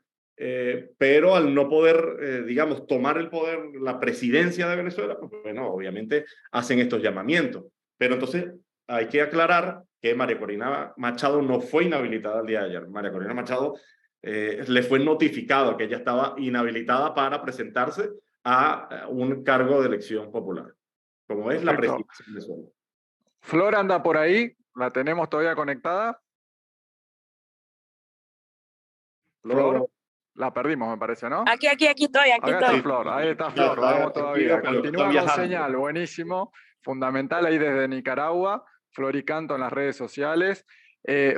pero al no poder, digamos, tomar el poder, la presidencia de Venezuela, pues bueno, obviamente hacen estos llamamientos. Pero entonces hay que aclarar que María Corina Machado no fue inhabilitada el día de ayer. María Corina Machado le fue notificado que ella estaba inhabilitada para presentarse a un cargo de elección popular, como es la presidencia de Venezuela. Flor anda por ahí, ¿la tenemos todavía conectada? Flor, la perdimos, me parece, ¿no? Aquí estoy, aquí Acá estoy. está Flor, ahí está Flor, vamos todavía. Continúa con señal, buenísimo, fundamental ahí desde Nicaragua, Flor y Canto en las redes sociales.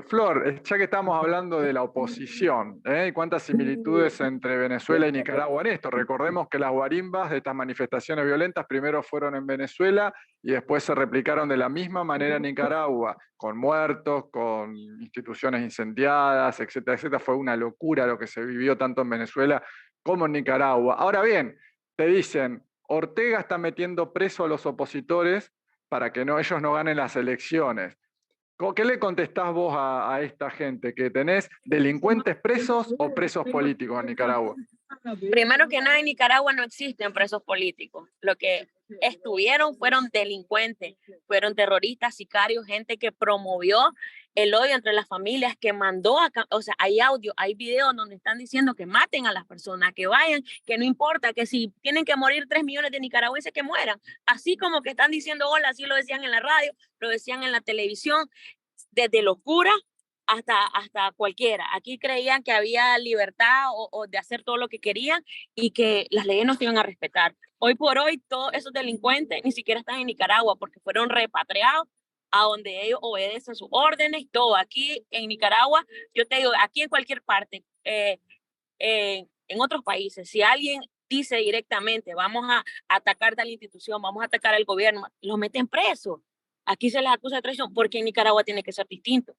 Flor, ya que estamos hablando de la oposición, y cuántas similitudes entre Venezuela y Nicaragua en esto. Recordemos que las guarimbas de estas manifestaciones violentas primero fueron en Venezuela y después se replicaron de la misma manera en Nicaragua, con muertos, con instituciones incendiadas, etcétera, etcétera. Fue una locura lo que se vivió tanto en Venezuela como en Nicaragua. Ahora bien, te dicen, Ortega está metiendo preso a los opositores para que ellos no ganen las elecciones. ¿Qué le contestás vos a esta gente? ¿Que tenés delincuentes presos o presos políticos en Nicaragua? Primero que nada, en Nicaragua no existen presos políticos. Lo que fueron delincuentes, fueron terroristas, sicarios, gente que promovió el odio entre las familias, que mandó o sea, hay audio, hay videos donde están diciendo que maten a las personas, que vayan, que no importa, que si tienen que morir 3 millones de nicaragüenses, que mueran. Así como que están diciendo hola, así lo decían en la radio, lo decían en la televisión, desde locura hasta cualquiera. Aquí creían que había libertad o de hacer todo lo que querían y que las leyes no se iban a respetar. Hoy por hoy, todos esos delincuentes ni siquiera están en Nicaragua porque fueron repatriados a donde ellos obedecen sus órdenes y todo. Aquí en Nicaragua, yo te digo, aquí en cualquier parte, en otros países, si alguien dice directamente, vamos a atacar tal institución, vamos a atacar al gobierno, lo meten preso. Aquí se les acusa de traición porque en Nicaragua tiene que ser distinto.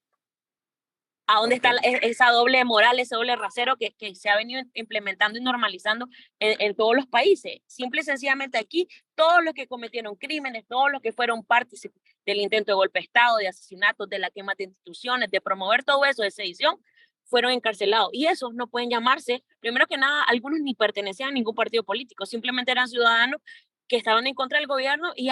¿A dónde está esa doble moral, ese doble rasero que se ha venido implementando y normalizando en todos los países? Simple y sencillamente aquí, todos los que cometieron crímenes, todos los que fueron partícipes del intento de golpe de Estado, de asesinatos, de la quema de instituciones, de promover todo eso, de sedición, fueron encarcelados. Y esos no pueden llamarse, primero que nada, algunos ni pertenecían a ningún partido político, simplemente eran ciudadanos que estaban en contra del gobierno y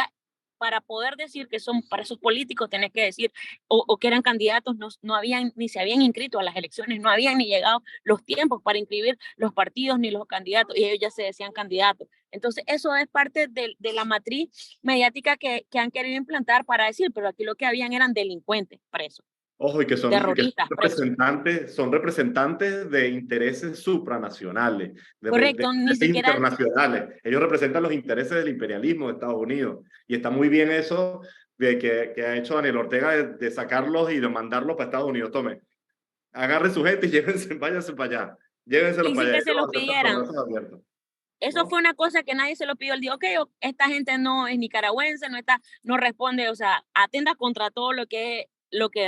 para poder decir que son para esos políticos, tenés que decir, o que eran candidatos, no habían, ni se habían inscrito a las elecciones, no habían ni llegado los tiempos para inscribir los partidos ni los candidatos, y ellos ya se decían candidatos. Entonces, eso es parte de la matriz mediática que han querido implantar para decir, pero aquí lo que habían eran delincuentes presos. Ojo, y que son representantes, son representantes de intereses supranacionales, correcto, de ni siquiera internacionales. Ellos representan los intereses del imperialismo de Estados Unidos. Y está muy bien eso de que ha hecho Daniel Ortega de sacarlos y de mandarlos para Estados Unidos. Tome, agarre su gente y llévense, váyanse para allá. Llévenselos y para sin allá. que se lo pidieran. Eso ¿no? fue una cosa que nadie se lo pidió. Él dijo, ok, esta gente no es nicaragüense, no responde, o sea, atenda contra todo lo que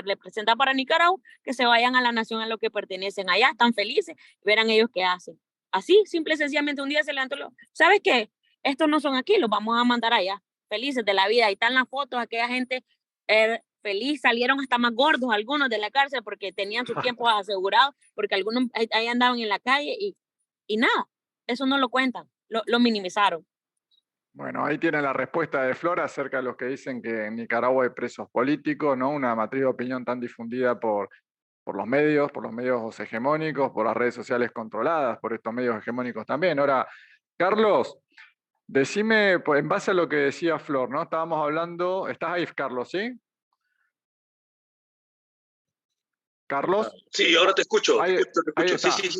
representa para Nicaragua, que se vayan a la nación a lo que pertenecen allá, están felices, verán ellos qué hacen. Así, simple y sencillamente, un día se levantó, ¿sabes qué? Estos no son aquí, los vamos a mandar allá, felices de la vida. Ahí están las fotos, aquella gente feliz, salieron hasta más gordos algunos de la cárcel porque tenían sus tiempos asegurados, porque algunos ahí andaban en la calle y nada, eso no lo cuentan, lo minimizaron. Bueno, ahí tiene la respuesta de Flor acerca de los que dicen que en Nicaragua hay presos políticos, ¿no? Una matriz de opinión tan difundida por los medios hegemónicos, por las redes sociales controladas, por estos medios hegemónicos también. Ahora, Carlos, decime, pues, en base a lo que decía Flor, ¿no? Estábamos hablando, ¿estás ahí, Carlos, sí? ¿Carlos? Sí, ahora te escucho, ahí, te escucho. Ahí está. Sí.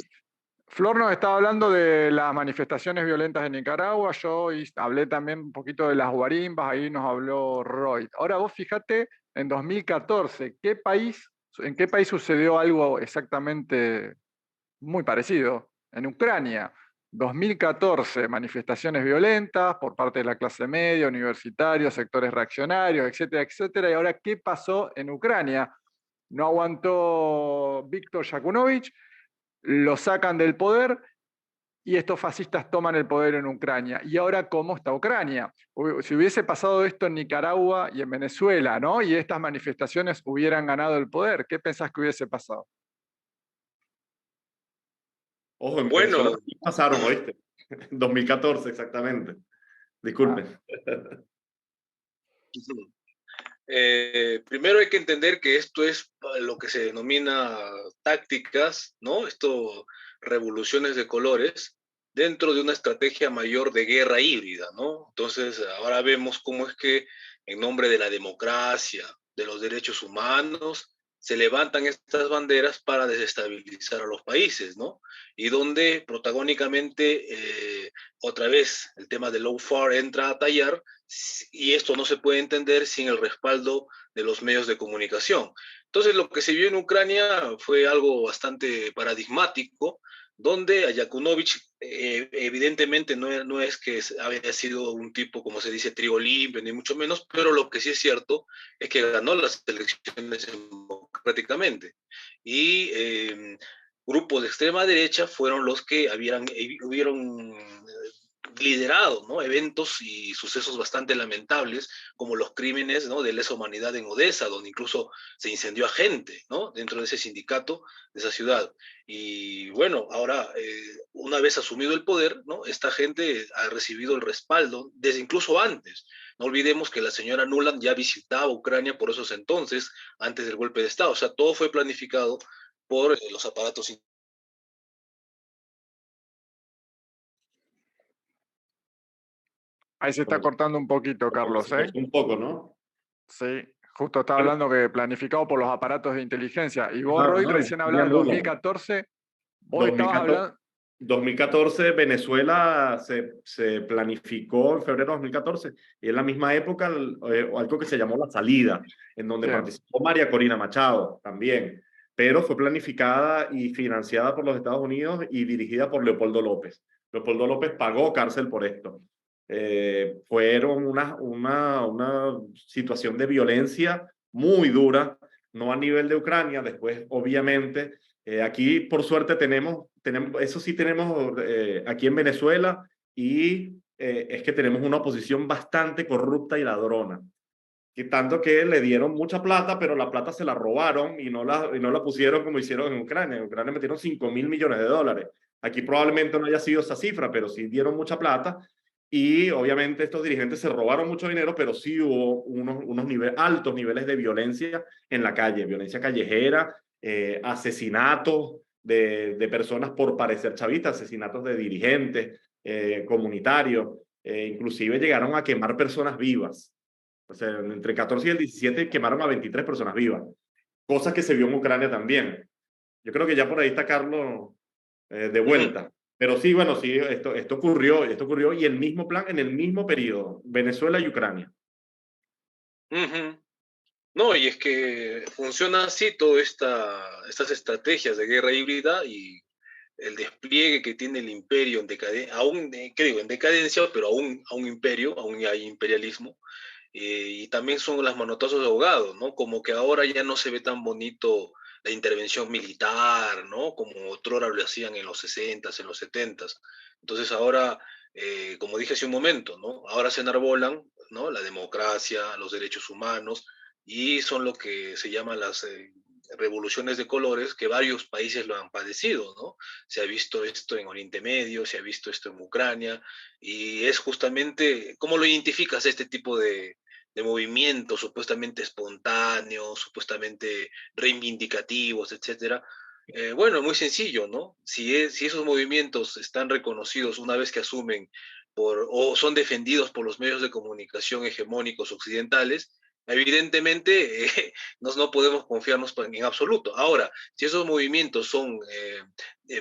Flor nos estaba hablando de las manifestaciones violentas en Nicaragua, yo hablé también un poquito de las guarimbas, ahí nos habló Roy. Ahora vos fíjate, en 2014, ¿en qué país sucedió algo exactamente muy parecido? En Ucrania. 2014, manifestaciones violentas por parte de la clase media, universitarios, sectores reaccionarios, etcétera, etcétera. Y ahora, ¿qué pasó en Ucrania? No aguantó Víctor Yanukovych, lo sacan del poder y estos fascistas toman el poder en Ucrania. ¿Y ahora cómo está Ucrania? Si hubiese pasado esto en Nicaragua y en Venezuela, ¿no? Y estas manifestaciones hubieran ganado el poder, ¿qué pensás que hubiese pasado? Ojo, en Venezuela pasaron, ¿oíste? 2014, exactamente. Disculpen. Primero hay que entender que esto es lo que se denomina tácticas, ¿no? Esto, revoluciones de colores, dentro de una estrategia mayor de guerra híbrida, ¿no? Entonces, ahora vemos cómo es que en nombre de la democracia, de los derechos humanos, se levantan estas banderas para desestabilizar a los países, ¿no? Y donde protagónicamente, otra vez, el tema del lawfare entra a tallar, y esto no se puede entender sin el respaldo de los medios de comunicación. Entonces, lo que se vio en Ucrania fue algo bastante paradigmático, donde a Yanukovych evidentemente no es que había sido un tipo, como se dice, trigo limpio, ni mucho menos, pero lo que sí es cierto es que ganó las elecciones democráticamente. Y grupos de extrema derecha fueron los que hubieron liderado, ¿no?, eventos y sucesos bastante lamentables, como los crímenes, ¿no?, de lesa humanidad en Odessa, donde incluso se incendió a gente, ¿no?, dentro de ese sindicato, de esa ciudad. Y bueno, ahora, una vez asumido el poder, ¿no?, esta gente ha recibido el respaldo desde incluso antes. No olvidemos que la señora Nuland ya visitaba Ucrania por esos entonces, antes del golpe de Estado. O sea, todo fue planificado por los aparatos. Ahí se está cortando un poquito, Carlos, ¿eh? Un poco, ¿no? Sí, justo estaba Pero- hablando que planificado por los aparatos de inteligencia. Y vos, Ajá, Roy, no, recién hablabas del 2014, vos estabas 2014, hablando... 2014 Venezuela se planificó en febrero de 2014 y en la misma época algo que se llamó La Salida, en donde Bien, participó María Corina Machado también, pero fue planificada y financiada por los Estados Unidos y dirigida por Leopoldo López. Leopoldo López pagó cárcel por esto. Fueron una situación de violencia muy dura, no a nivel de Ucrania, después obviamente aquí, por suerte, eso sí tenemos aquí en Venezuela y es que tenemos una oposición bastante corrupta y ladrona. Y tanto que le dieron mucha plata, pero la plata se la robaron y no la pusieron como hicieron en Ucrania. En Ucrania metieron 5.000 millones de dólares. Aquí probablemente no haya sido esa cifra, pero sí dieron mucha plata. Y obviamente estos dirigentes se robaron mucho dinero, pero sí hubo unos altos niveles de violencia en la calle, violencia callejera, asesinatos de personas por parecer chavistas, asesinatos de dirigentes comunitarios, inclusive llegaron a quemar personas vivas. O sea, entre el 14 y el 17 quemaron a 23 personas vivas, cosa que se vio en Ucrania también. Yo creo que ya por ahí está Carlos de Ujú, vuelta. Pero sí, bueno, sí, esto ocurrió y el mismo plan en el mismo periodo, Venezuela y Ucrania. ujú. No, y es que funciona así todas estas estrategias de guerra híbrida y el despliegue que tiene el imperio en decadencia, aún, ¿qué digo?, en decadencia, pero aún imperio, aún hay imperialismo, y también son las manotazos de ahogado, ¿no? Como que ahora ya no se ve tan bonito la intervención militar, ¿no? Como otrora lo hacían en los 60s, en los 70s. Entonces ahora, como dije hace un momento, ¿no? Ahora se enarbolan, ¿no?, la democracia, los derechos humanos, y son lo que se llaman las revoluciones de colores, que varios países lo han padecido, ¿no? Se ha visto esto en Oriente Medio, se ha visto esto en Ucrania, y es justamente, ¿cómo lo identificas este tipo de movimientos supuestamente espontáneos, supuestamente reivindicativos, etcétera? Bueno, muy sencillo, ¿no? Si esos movimientos están reconocidos una vez que asumen o son defendidos por los medios de comunicación hegemónicos occidentales, evidentemente no podemos confiarnos en absoluto. Ahora, si esos movimientos son,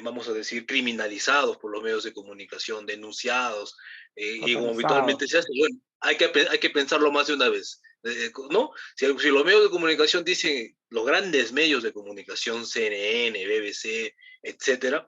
vamos a decir, criminalizados por los medios de comunicación, denunciados, y como satanizado. habitualmente se hace, bueno, hay que pensarlo más de una vez, ¿no? Si los medios de comunicación dicen, los grandes medios de comunicación, CNN, BBC, etcétera,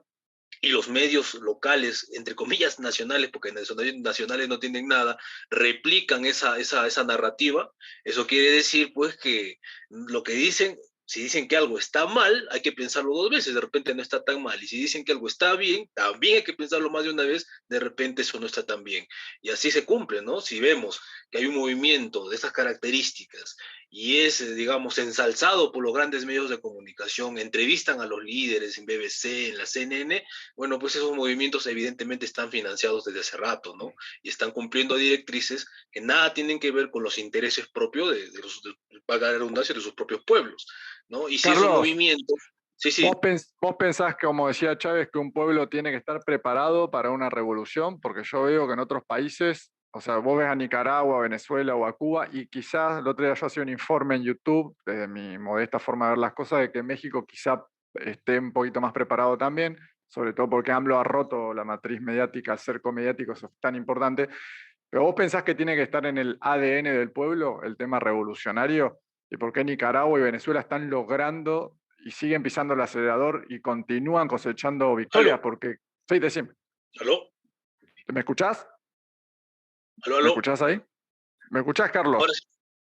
y los medios locales, entre comillas nacionales, porque nacionales no tienen nada, replican esa narrativa, eso quiere decir pues que lo que dicen, si dicen que algo está mal, hay que pensarlo dos veces, de repente no está tan mal, y si dicen que algo está bien, también hay que pensarlo más de una vez, de repente eso no está tan bien. Y así se cumple, ¿no? Si vemos que hay un movimiento de estas características y es, digamos, ensalzado por los grandes medios de comunicación, entrevistan a los líderes en BBC, en la CNN, bueno, pues esos movimientos evidentemente están financiados desde hace rato, ¿no? Y están cumpliendo directrices que nada tienen que ver con los intereses propios pagar la redundancia, de sus propios pueblos, ¿no? Y si esos Carlos, movimientos, sí, ¿vos, sí, vos pensás, como decía Chávez, que un pueblo tiene que estar preparado para una revolución? Porque yo veo que en otros países, o sea, vos ves a Nicaragua, a Venezuela o a Cuba, y quizás el otro día yo hacía un informe en YouTube, desde mi modesta forma de ver las cosas, de que México quizá esté un poquito más preparado también, sobre todo porque AMLO ha roto la matriz mediática, el cerco mediático, eso es tan importante. Pero vos pensás que tiene que estar en el ADN del pueblo el tema revolucionario, y por qué Nicaragua y Venezuela están logrando y siguen pisando el acelerador y continúan cosechando victorias, aló, porque, sí, decime, aló, ¿me escuchás? aló, ¿Me aló, escuchás ahí? ¿Me escuchás, ahora Carlos?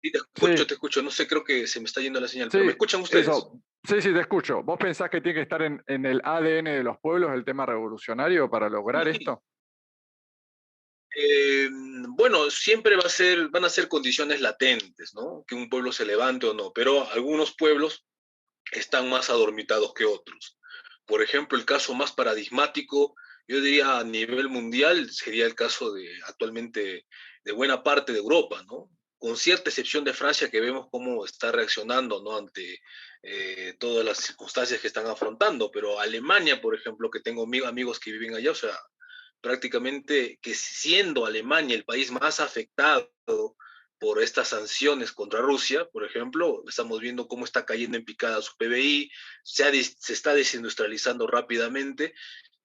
sí, Sí, te escucho, no sé, creo que se me está yendo la señal, pero ¿me sí, escuchan ustedes? eso. Sí, sí, te escucho. ¿Vos pensás que tiene que estar en el ADN de los pueblos el tema revolucionario para lograr esto? Bueno, siempre van a ser condiciones latentes, ¿no? Que un pueblo se levante o no, pero algunos pueblos están más adormitados que otros. Por ejemplo, el caso más paradigmático, yo diría a nivel mundial, sería el caso de actualmente de buena parte de Europa, ¿no? Con cierta excepción de Francia, que vemos cómo está reaccionando, ¿no? Ante todas las circunstancias que están afrontando, pero Alemania, por ejemplo, que tengo amigos que viven allá, o sea, prácticamente que siendo Alemania el país más afectado por estas sanciones contra Rusia, por ejemplo, estamos viendo cómo está cayendo en picada su PBI, se está desindustrializando rápidamente,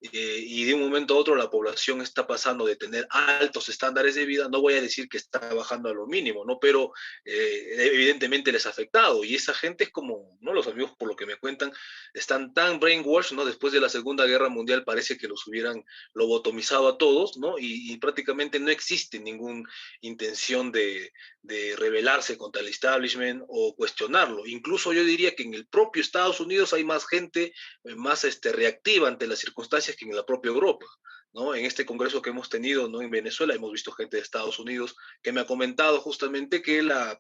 y de un momento a otro la población está pasando de tener altos estándares de vida, no voy a decir que está bajando a lo mínimo, ¿no? Pero evidentemente les ha afectado, y esa gente es como, ¿no? Los amigos, por lo que me cuentan, están tan brainwashed, ¿no? Después de la Segunda Guerra Mundial parece que los hubieran lobotomizado a todos, ¿no? Y prácticamente no existe ninguna intención de rebelarse contra el establishment o cuestionarlo. Incluso yo diría que en el propio Estados Unidos hay más gente más reactiva ante las circunstancias que en la propia Europa. ¿No? En este congreso que hemos tenido, ¿no? En Venezuela hemos visto gente de Estados Unidos que me ha comentado justamente que la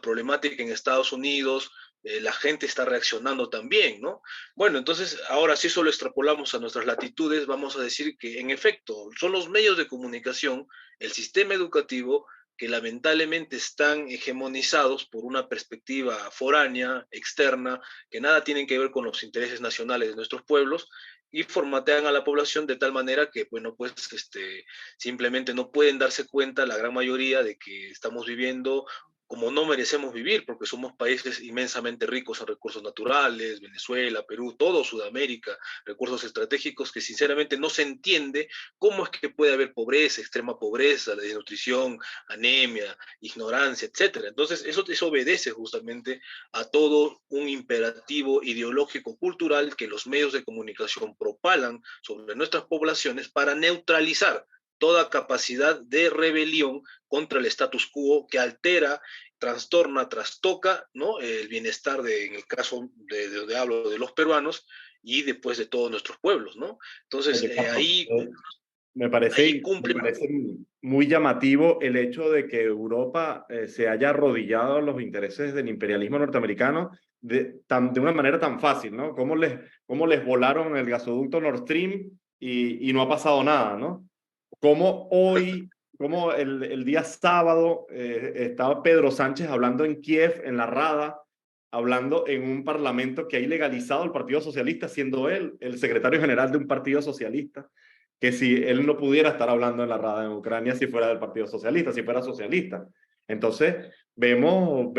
problemática en Estados Unidos, la gente está reaccionando también, ¿no? Bueno, entonces ahora si eso lo extrapolamos a nuestras latitudes, vamos a decir que en efecto son los medios de comunicación, el sistema educativo, que lamentablemente están hegemonizados por una perspectiva foránea, externa, que nada tienen que ver con los intereses nacionales de nuestros pueblos, y formatean a la población de tal manera que, bueno, pues simplemente no pueden darse cuenta la gran mayoría de que estamos viviendo como no merecemos vivir, porque somos países inmensamente ricos en recursos naturales, Venezuela, Perú, todo Sudamérica, recursos estratégicos que sinceramente no se entiende cómo es que puede haber pobreza, extrema pobreza, la desnutrición, anemia, ignorancia, etcétera. Entonces, eso obedece justamente a todo un imperativo ideológico cultural que los medios de comunicación propalan sobre nuestras poblaciones para neutralizar toda capacidad de rebelión contra el status quo que altera, trastorna, trastoca, ¿no? El bienestar en el caso de donde hablo de los peruanos y después de todos nuestros pueblos, ¿no? Entonces, Oye, Carlos, me ahí parece, me cumple. parece muy llamativo el hecho de que Europa se haya arrodillado a los intereses del imperialismo norteamericano de una manera tan fácil, ¿no? Cómo les volaron el gasoducto Nord Stream y no ha pasado nada, ¿no? Cómo hoy, como el día sábado, estaba Pedro Sánchez hablando en Kiev, en la Rada, hablando en un parlamento que ha ilegalizado el Partido Socialista, siendo él el secretario general de un partido socialista, que si él no pudiera estar hablando en la Rada en Ucrania si fuera del Partido Socialista, si fuera socialista. Entonces, vemos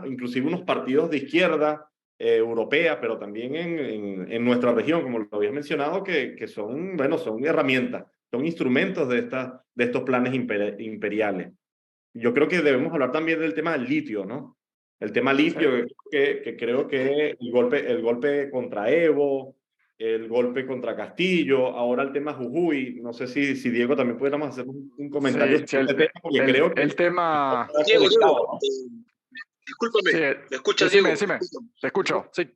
inclusive unos partidos de izquierda europea, pero también en nuestra región, como lo habías mencionado, que son, bueno, son herramientas, son instrumentos de estos planes imperiales. Yo creo que debemos hablar también del tema del litio, ¿no? El tema litio, Sí. que creo que el golpe contra Evo, el golpe contra Castillo, ahora el tema Jujuy. No sé si Diego también pudiéramos hacer un comentario Sí, sobre sí, este tema, porque creo que el tema... está Diego, conectado, ¿no? discúlpame, Sí, ¿me escuchas, decime, Diego? decime, te escucho, sí.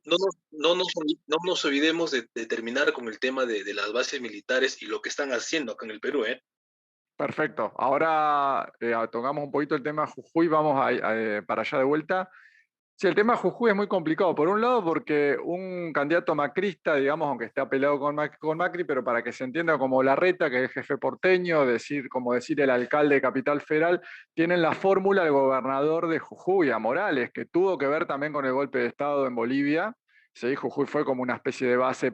No nos olvidemos de terminar con el tema de las bases militares y lo que están haciendo acá en el Perú, ¿eh? Perfecto. Ahora tocamos un poquito el tema Jujuy, vamos para allá de vuelta. Sí, el tema Jujuy es muy complicado. Por un lado, porque un candidato macrista, digamos, aunque esté peleado con Macri, pero para que se entienda como Larreta, que es el jefe porteño, como decir el alcalde de Capital Federal, tienen la fórmula del gobernador de Jujuy, a Morales, que tuvo que ver también con el golpe de Estado en Bolivia. ¿Sí? Jujuy fue como una especie de base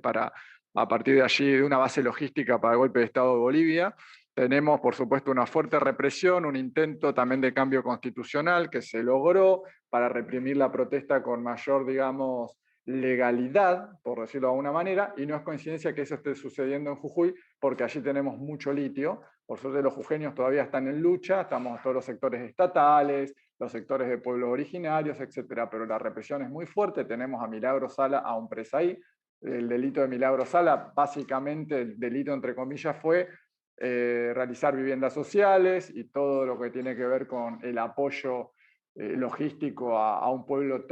a partir de allí, de una base logística para el golpe de Estado de Bolivia. Tenemos, por supuesto, una fuerte represión, un intento también de cambio constitucional que se logró para reprimir la protesta con mayor, digamos, legalidad, por decirlo de alguna manera, y no es coincidencia que eso esté sucediendo en Jujuy, porque allí tenemos mucho litio. Por suerte los jujeños todavía están en lucha, estamos todos los sectores estatales, los sectores de pueblos originarios, etcétera, pero la represión es muy fuerte. Tenemos a Milagro Sala aún presa ahí. El delito de Milagro Sala, básicamente el delito entre comillas fue realizar viviendas sociales y todo lo que tiene que ver con el apoyo logístico a un pueblo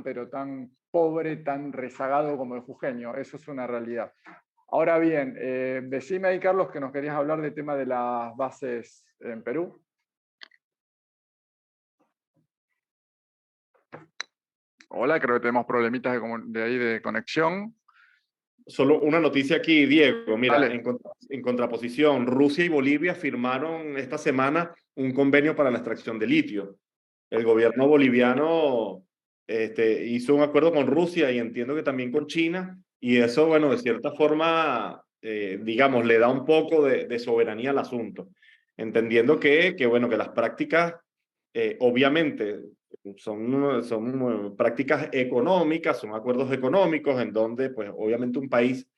pero tan pobre, tan rezagado como el jujeño. Eso es una realidad. Ahora bien, decime ahí, Carlos, que nos querías hablar del tema de las bases en Perú. Hola, creo que tenemos problemitas de ahí de conexión. Solo una noticia aquí, Diego. Mira, Dale. en contraposición, Rusia y Bolivia firmaron esta semana un convenio para la extracción de litio. El gobierno boliviano hizo un acuerdo con Rusia y entiendo que también con China, y eso, bueno, de cierta forma, digamos, le da un poco de soberanía al asunto, entendiendo bueno, que las prácticas, obviamente, son prácticas económicas, son acuerdos económicos en donde, pues, obviamente un país,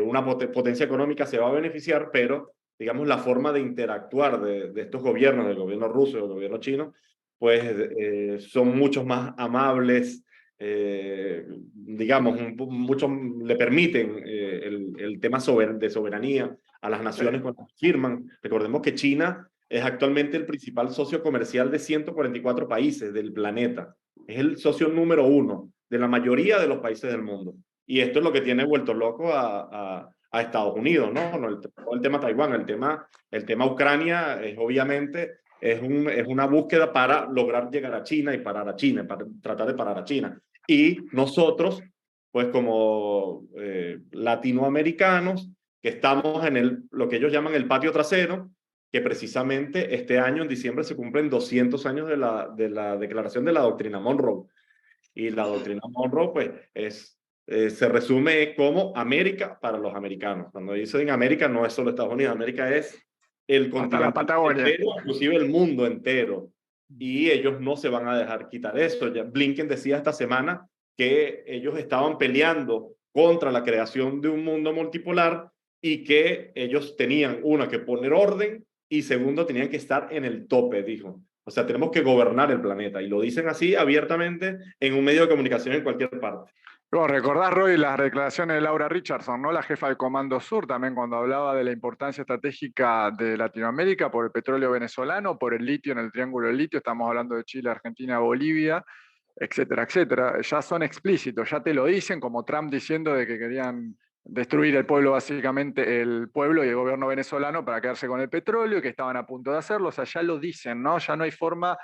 una potencia económica se va a beneficiar, pero, digamos, la forma de interactuar de estos gobiernos, del gobierno ruso y del gobierno chino, pues son mucho más amables, digamos, mucho le permiten el tema de soberanía a las naciones cuando firman. Recordemos que China es actualmente el principal socio comercial de 144 países del planeta. Es el socio número 1 de la mayoría de los países del mundo. Y esto es lo que tiene vuelto loco a Estados Unidos, ¿no? No el tema Taiwán, el tema Ucrania es obviamente es una búsqueda para lograr llegar a China y parar a China, para tratar de parar a China. Y nosotros, pues como latinoamericanos, que estamos en lo que ellos llaman el patio trasero, que precisamente este año, en diciembre, se cumplen 200 años de la declaración de la doctrina Monroe. Y la doctrina Monroe, pues, se resume como América para los americanos. Cuando dicen América, no es solo Estados Unidos, América es el Hasta la continente Patagonia. entero, inclusive el mundo entero. Y ellos no se van a dejar quitar eso. Ya Blinken decía esta semana que ellos estaban peleando contra la creación de un mundo multipolar y que ellos tenían, una, que poner orden y segundo, tenían que estar en el tope, dijo. O sea, tenemos que gobernar el planeta. Y lo dicen así abiertamente en un medio de comunicación en cualquier parte. Vos recordás, Roy, las declaraciones de Laura Richardson, ¿no? La jefa del Comando Sur, también cuando hablaba de la importancia estratégica de Latinoamérica por el petróleo venezolano, por el litio en el Triángulo del Litio, estamos hablando de Chile, Argentina, Bolivia, etcétera, etcétera. Ya son explícitos, ya te lo dicen, como Trump diciendo de que querían destruir el pueblo, básicamente el pueblo y el gobierno venezolano para quedarse con el petróleo y que estaban a punto de hacerlo. O sea, ya lo dicen, ¿no? Ya no hay forma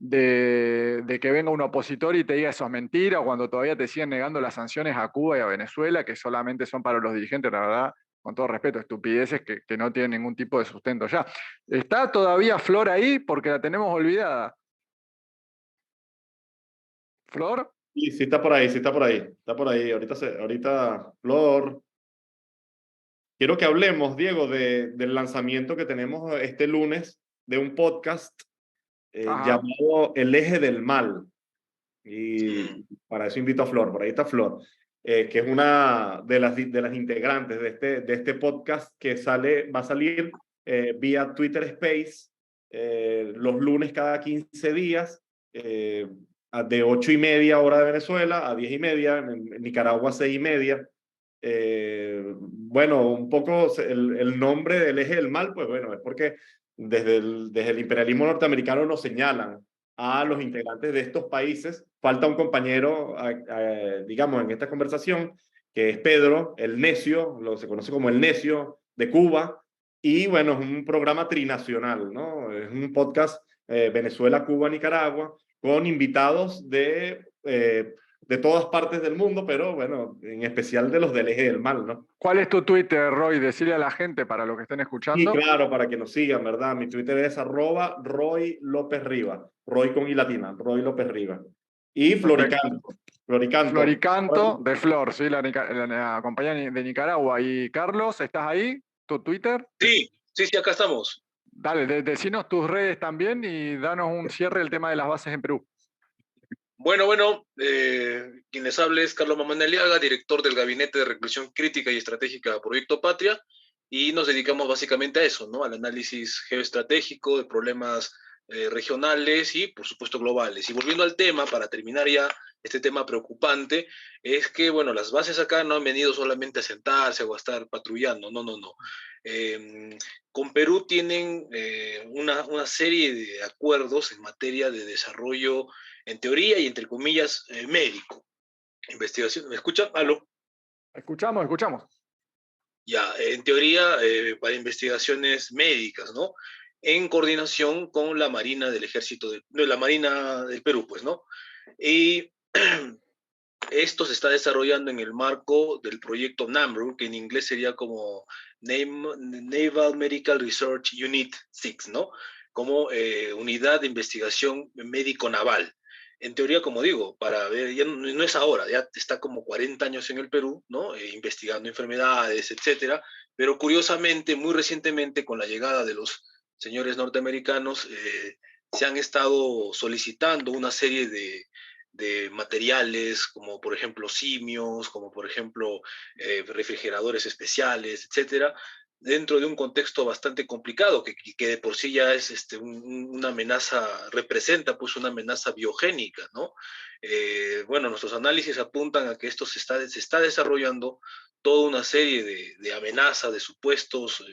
de que venga un opositor y te diga eso es mentira, o cuando todavía te siguen negando las sanciones a Cuba y a Venezuela, que solamente son para los dirigentes, la verdad, con todo respeto, estupideces que no tienen ningún tipo de sustento ya. ¿Está todavía Flor ahí? Porque la tenemos olvidada. ¿Flor? Sí, sí está por ahí, sí está por ahí. Está por ahí. Ahorita, Flor. Quiero que hablemos, Diego, del lanzamiento que tenemos este lunes de un podcast llamado El Eje del Mal. Y para eso invito a Flor, por ahí está Flor, que es una de las integrantes de este podcast que va a salir vía Twitter Space los lunes cada 15 días, de 8:30 hora de Venezuela a 10:30, en Nicaragua 6:30. Bueno, un poco el nombre del Eje del Mal, pues bueno, es porque desde el imperialismo norteamericano nos señalan a los integrantes de estos países. Falta un compañero, digamos, en esta conversación, que es Pedro, el necio, se conoce como el necio de Cuba, y bueno, es un programa trinacional, ¿no? Es un podcast Venezuela, Cuba, Nicaragua, con invitados de todas partes del mundo, pero bueno, en especial de los del Eje del Mal, ¿no? ¿Cuál es tu Twitter, Roy? Decirle a la gente para los que estén Y escuchando. claro, para que nos sigan, ¿verdad? Mi Twitter es @Roy López Riva. Roy con I latina, Roy López Riva. Y Floricanto. Floricanto de Flor, ¿sí? La compañía de Nicaragua. Y Carlos, ¿estás ahí? ¿Tu Twitter? Sí, sí, sí, acá estamos. Dale, decinos tus redes también y danos un cierre del tema de las bases en Perú. Bueno, quien les hable es Carlos Mamán Aliaga, director del Gabinete de Reflexión Crítica y Estratégica Proyecto Patria, y nos dedicamos básicamente a eso, ¿no? Al análisis geoestratégico de problemas regionales y, por supuesto, globales. Y volviendo al tema, para terminar ya este tema preocupante, es que, bueno, las bases acá no han venido solamente a sentarse o a estar patrullando, no. Con Perú tienen una serie de acuerdos en materia de desarrollo, en teoría y entre comillas, médico. Investigación. ¿Me escuchan? ¿Aló? Escuchamos. Ya, en teoría, para investigaciones médicas, ¿no? En coordinación con la Marina del Ejército, de la Marina del Perú, pues, ¿no? Y esto se está desarrollando en el marco del proyecto NAMRU, que en inglés sería como Naval Medical Research Unit 6, ¿no? Como unidad de investigación médico-naval. En teoría, como digo, para ver, ya no es ahora, ya está como 40 años en el Perú, ¿no? Investigando enfermedades, etcétera. Pero curiosamente, muy recientemente, con la llegada de los señores norteamericanos, se han estado solicitando una serie de materiales, como por ejemplo simios, como por ejemplo refrigeradores especiales, etcétera, dentro de un contexto bastante complicado, que de por sí ya es una amenaza, representa pues una amenaza biogénica, ¿no? Bueno, nuestros análisis apuntan a que esto se está desarrollando toda una serie de amenazas, de supuestos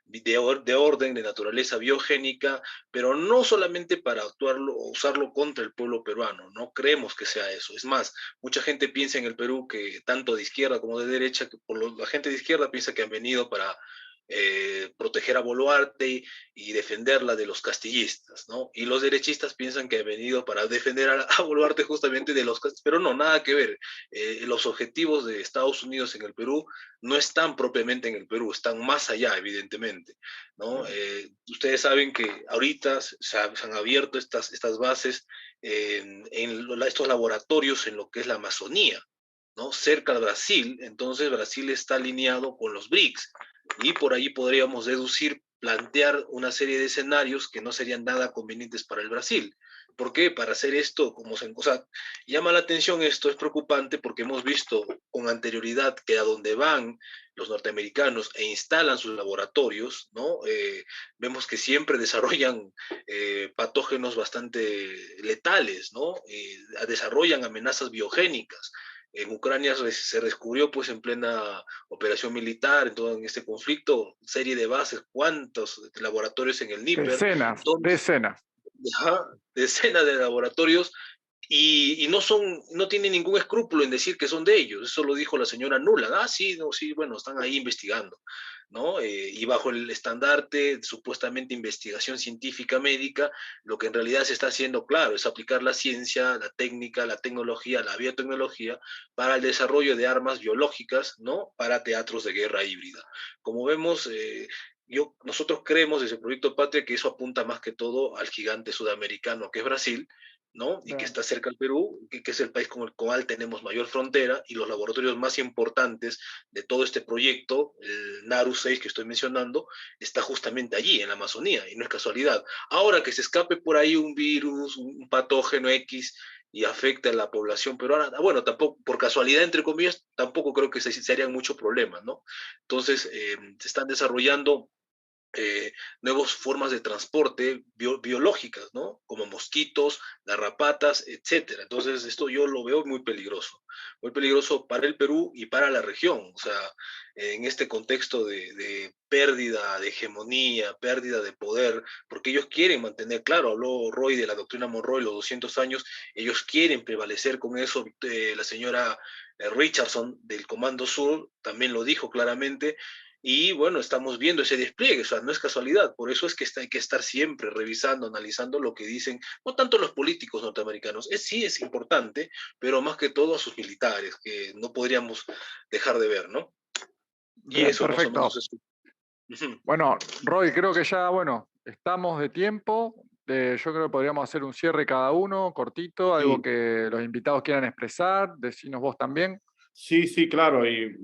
de orden, de naturaleza biogénica, pero no solamente para actuarlo o usarlo contra el pueblo peruano, no creemos que sea eso. Es más, mucha gente piensa en el Perú que tanto de izquierda como de derecha, que la gente de izquierda piensa que han venido para proteger a Boluarte y defenderla de los castillistas, ¿no? Y los derechistas piensan que han venido para defender a Boluarte justamente de los castillistas, pero no, nada que ver. Los objetivos de Estados Unidos en el Perú no están propiamente en el Perú, están más allá, evidentemente, ¿no? Ustedes saben que ahorita se han abierto estas bases estos laboratorios en lo que es la Amazonía, ¿no? Cerca de Brasil, entonces Brasil está alineado con los BRICS y por ahí podríamos deducir, plantear una serie de escenarios que no serían nada convenientes para el Brasil. ¿Por qué? Para hacer esto, o sea, llama la atención esto, es preocupante porque hemos visto con anterioridad que a donde van los norteamericanos e instalan sus laboratorios, ¿no? Vemos que siempre desarrollan patógenos bastante letales, ¿no? Desarrollan amenazas biogénicas. En Ucrania se descubrió pues en plena operación militar, en todo este conflicto, serie de bases, cuántos laboratorios en el Níper, Decenas, donde, decenas. ya, decenas de laboratorios y no tienen ningún escrúpulo en decir que son de ellos. Eso lo dijo la señora Nuland. Ah, sí, no, sí, bueno, están ahí investigando, ¿no? Y bajo el estandarte de supuestamente investigación científica médica, lo que en realidad se está haciendo, claro, es aplicar la ciencia, la técnica, la tecnología, la biotecnología para el desarrollo de armas biológicas, ¿no? Para teatros de guerra híbrida. Como vemos, nosotros creemos desde el Proyecto Patria que eso apunta más que todo al gigante sudamericano que es Brasil, ¿no? Y que Bien. está cerca al Perú, que es el país con el cual tenemos mayor frontera y los laboratorios más importantes de todo este proyecto, el NARU 6 que estoy mencionando, está justamente allí, en la Amazonía, y no es casualidad. Ahora que se escape por ahí un virus, un patógeno X y afecte a la población peruana, bueno, tampoco, por casualidad, entre comillas, tampoco creo que se harían mucho problema, ¿no? Entonces, se están desarrollando nuevas formas de transporte biológicas, ¿no? Como mosquitos, garrapatas, etcétera. Entonces, esto yo lo veo muy peligroso para el Perú y para la región. O sea, en este contexto de pérdida de hegemonía, pérdida de poder, porque ellos quieren mantener, claro, habló Roy de la doctrina Monroe, los 200 años, ellos quieren prevalecer con eso. La señora Richardson del Comando Sur también lo dijo claramente, y bueno, estamos viendo ese despliegue, o sea, no es casualidad, por eso es que hay que estar siempre revisando, analizando lo que dicen, no tanto los políticos norteamericanos, sí es importante, pero más que todo a sus militares, que no podríamos dejar de ver, ¿no? Y Bien, eso más o menos perfecto. es. Ujú. Bueno, Roy, creo que ya, bueno, estamos de tiempo. Yo creo que podríamos hacer un cierre cada uno, cortito, algo Sí, que los invitados quieran expresar, decinos vos también. sí, sí, claro. Y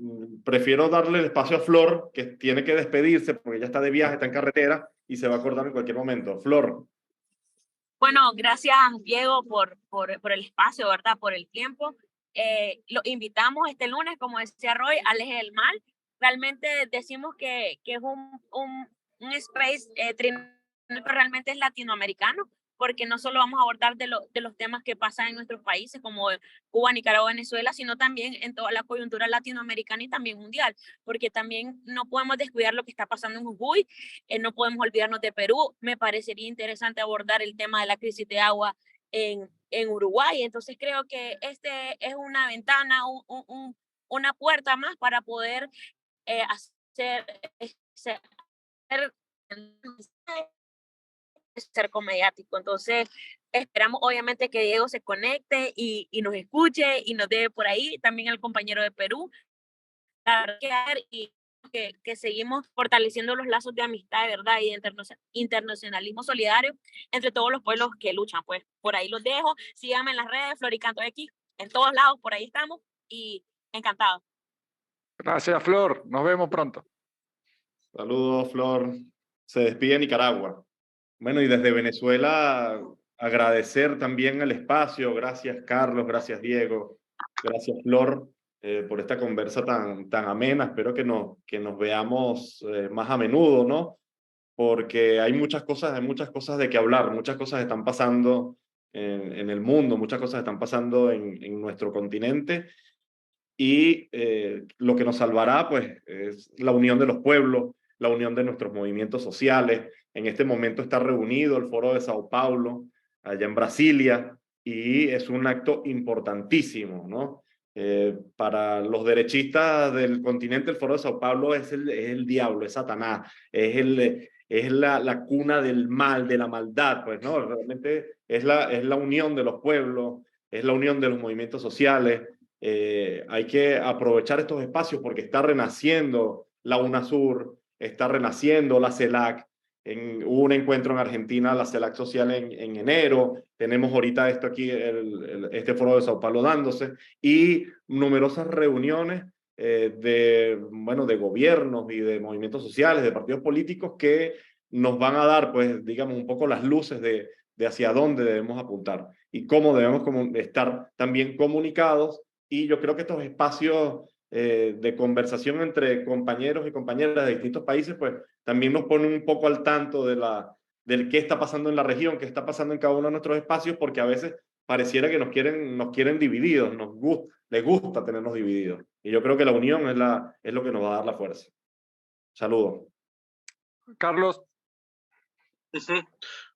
prefiero darle el espacio a Flor, que tiene que despedirse porque ya está de viaje, está en carretera y se va a acordar en cualquier momento. Flor. Bueno, gracias Diego por el espacio, ¿verdad? Por el tiempo. Lo invitamos este lunes, como decía Roy, al Eje del Mal. Realmente decimos que es un space pero realmente es latinoamericano, porque no solo vamos a abordar de los temas que pasan en nuestros países como Cuba, Nicaragua, Venezuela, sino también en toda la coyuntura latinoamericana y también mundial, porque también no podemos descuidar lo que está pasando en Jujuy, no podemos olvidarnos de Perú. Me parecería interesante abordar el tema de la crisis de agua en Uruguay. Entonces creo que este es una ventana, una puerta más para poder hacer ser, ser comediático. Entonces, esperamos obviamente que Diego se conecte y nos escuche y nos dé por ahí también al compañero de Perú. Y que seguimos fortaleciendo los lazos de amistad, de verdad, y de internacionalismo solidario entre todos los pueblos que luchan. Pues por ahí los dejo. Síganme en las redes, Floricanto X, en todos lados, por ahí estamos. Y encantado. Gracias, Flor. Nos vemos pronto. Saludos, Flor. Se despide Nicaragua. Bueno, y desde Venezuela agradecer también el espacio. Gracias, Carlos. Gracias, Diego. Gracias, Flor, por esta conversa tan amena. Espero que nos veamos más a menudo, ¿no? Porque hay muchas cosas de qué hablar. Muchas cosas están pasando en el mundo. Muchas cosas están pasando en nuestro continente. Y lo que nos salvará, pues, es la unión de los pueblos, la unión de nuestros movimientos sociales. En este momento está reunido el Foro de Sao Paulo, allá en Brasilia, y es un acto importantísimo, ¿no? Para los derechistas del continente, el Foro de Sao Paulo es el diablo, es Satanás, es la cuna del mal, de la maldad, pues, ¿no? Realmente es la unión de los pueblos, es la unión de los movimientos sociales. Hay que aprovechar estos espacios porque está renaciendo la UNASUR, está renaciendo la CELAC. Hubo un encuentro en Argentina, la CELAC social en enero. Tenemos ahorita esto aquí, este foro de Sao Paulo dándose, y numerosas reuniones de gobiernos y de movimientos sociales, de partidos políticos que nos van a dar, pues, digamos, un poco las luces de hacia dónde debemos apuntar y cómo debemos estar también comunicados. Y yo creo que estos espacios de conversación entre compañeros y compañeras de distintos países, pues también nos ponen un poco al tanto del qué está pasando en la región, qué está pasando en cada uno de nuestros espacios, porque a veces pareciera que nos quieren divididos, les gusta tenernos divididos. Y yo creo que la unión es lo que nos va a dar la fuerza. Saludos. Carlos.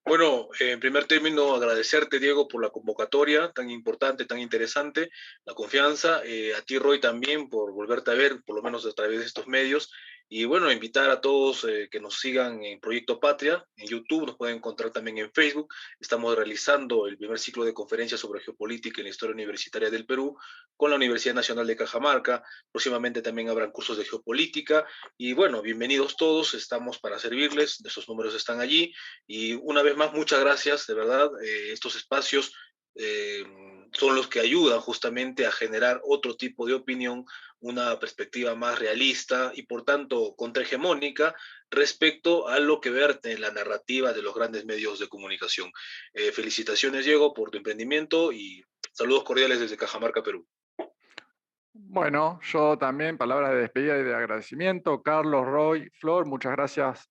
Bueno, en primer término, agradecerte, Diego, por la convocatoria tan importante, tan interesante, la confianza, a ti, Roy, también por volverte a ver, por lo menos a través de estos medios, y bueno, invitar a todos que nos sigan en Proyecto Patria, en YouTube, nos pueden encontrar también en Facebook. Estamos realizando el primer ciclo de conferencias sobre geopolítica en la historia universitaria del Perú con la Universidad Nacional de Cajamarca. Próximamente también habrán cursos de geopolítica, y bueno, bienvenidos todos, estamos para servirles, esos números están allí. Y una vez más, muchas gracias, de verdad. Estos espacios son los que ayudan justamente a generar otro tipo de opinión, una perspectiva más realista y por tanto contrahegemónica respecto a lo que verte en la narrativa de los grandes medios de comunicación. Felicitaciones, Diego, por tu emprendimiento y saludos cordiales desde Cajamarca, Perú. Bueno, yo también, palabras de despedida y de agradecimiento. Carlos, Roy, Flor, muchas gracias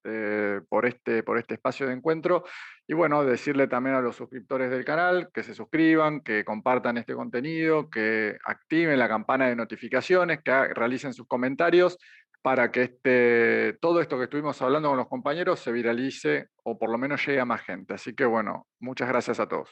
por este espacio de encuentro. Y bueno, decirle también a los suscriptores del canal que se suscriban, que compartan este contenido, que activen la campana de notificaciones, que realicen sus comentarios para que todo esto que estuvimos hablando con los compañeros se viralice o por lo menos llegue a más gente. Así que bueno, muchas gracias a todos.